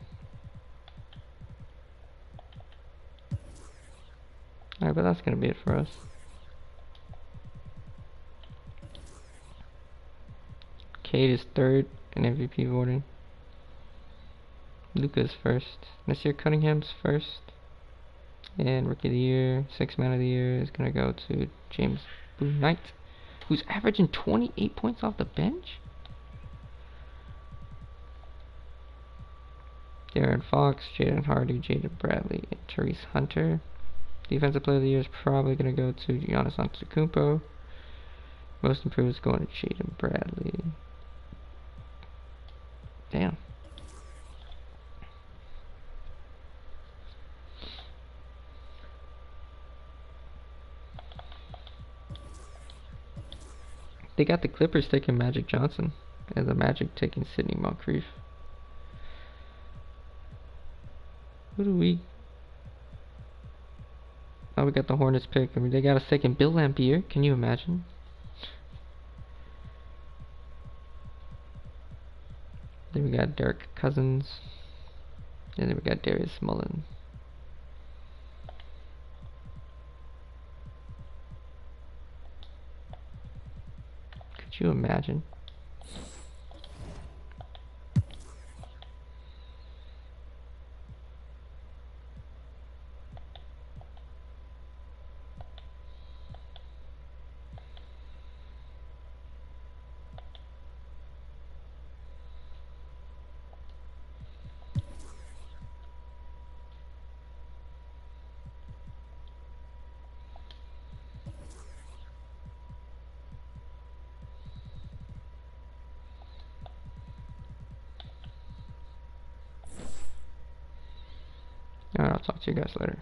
Alright, but that's gonna be it for us. Cade is third in MVP voting. Luka's first. This year Cunningham's first. And Rookie of the Year, Sixth Man of the Year is going to go to James Boone Knight, who's averaging 28 points off the bench. Darren Fox, Jaden Hardy, Jaden Bradley, and Therese Hunter. Defensive Player of the Year is probably going to go to Giannis Antetokounmpo. Most Improved is going to Jaden Bradley. Damn. They got the Clippers taking Magic Johnson, and the Magic taking Sidney Moncrief. Who do we... Oh, we got the Hornets pick. I mean, they got a second Bill Laimbeer. Can you imagine? Then we got Derek Cousins. And then we got Darius Mullen. Could you imagine? Alright, I'll talk to you guys later.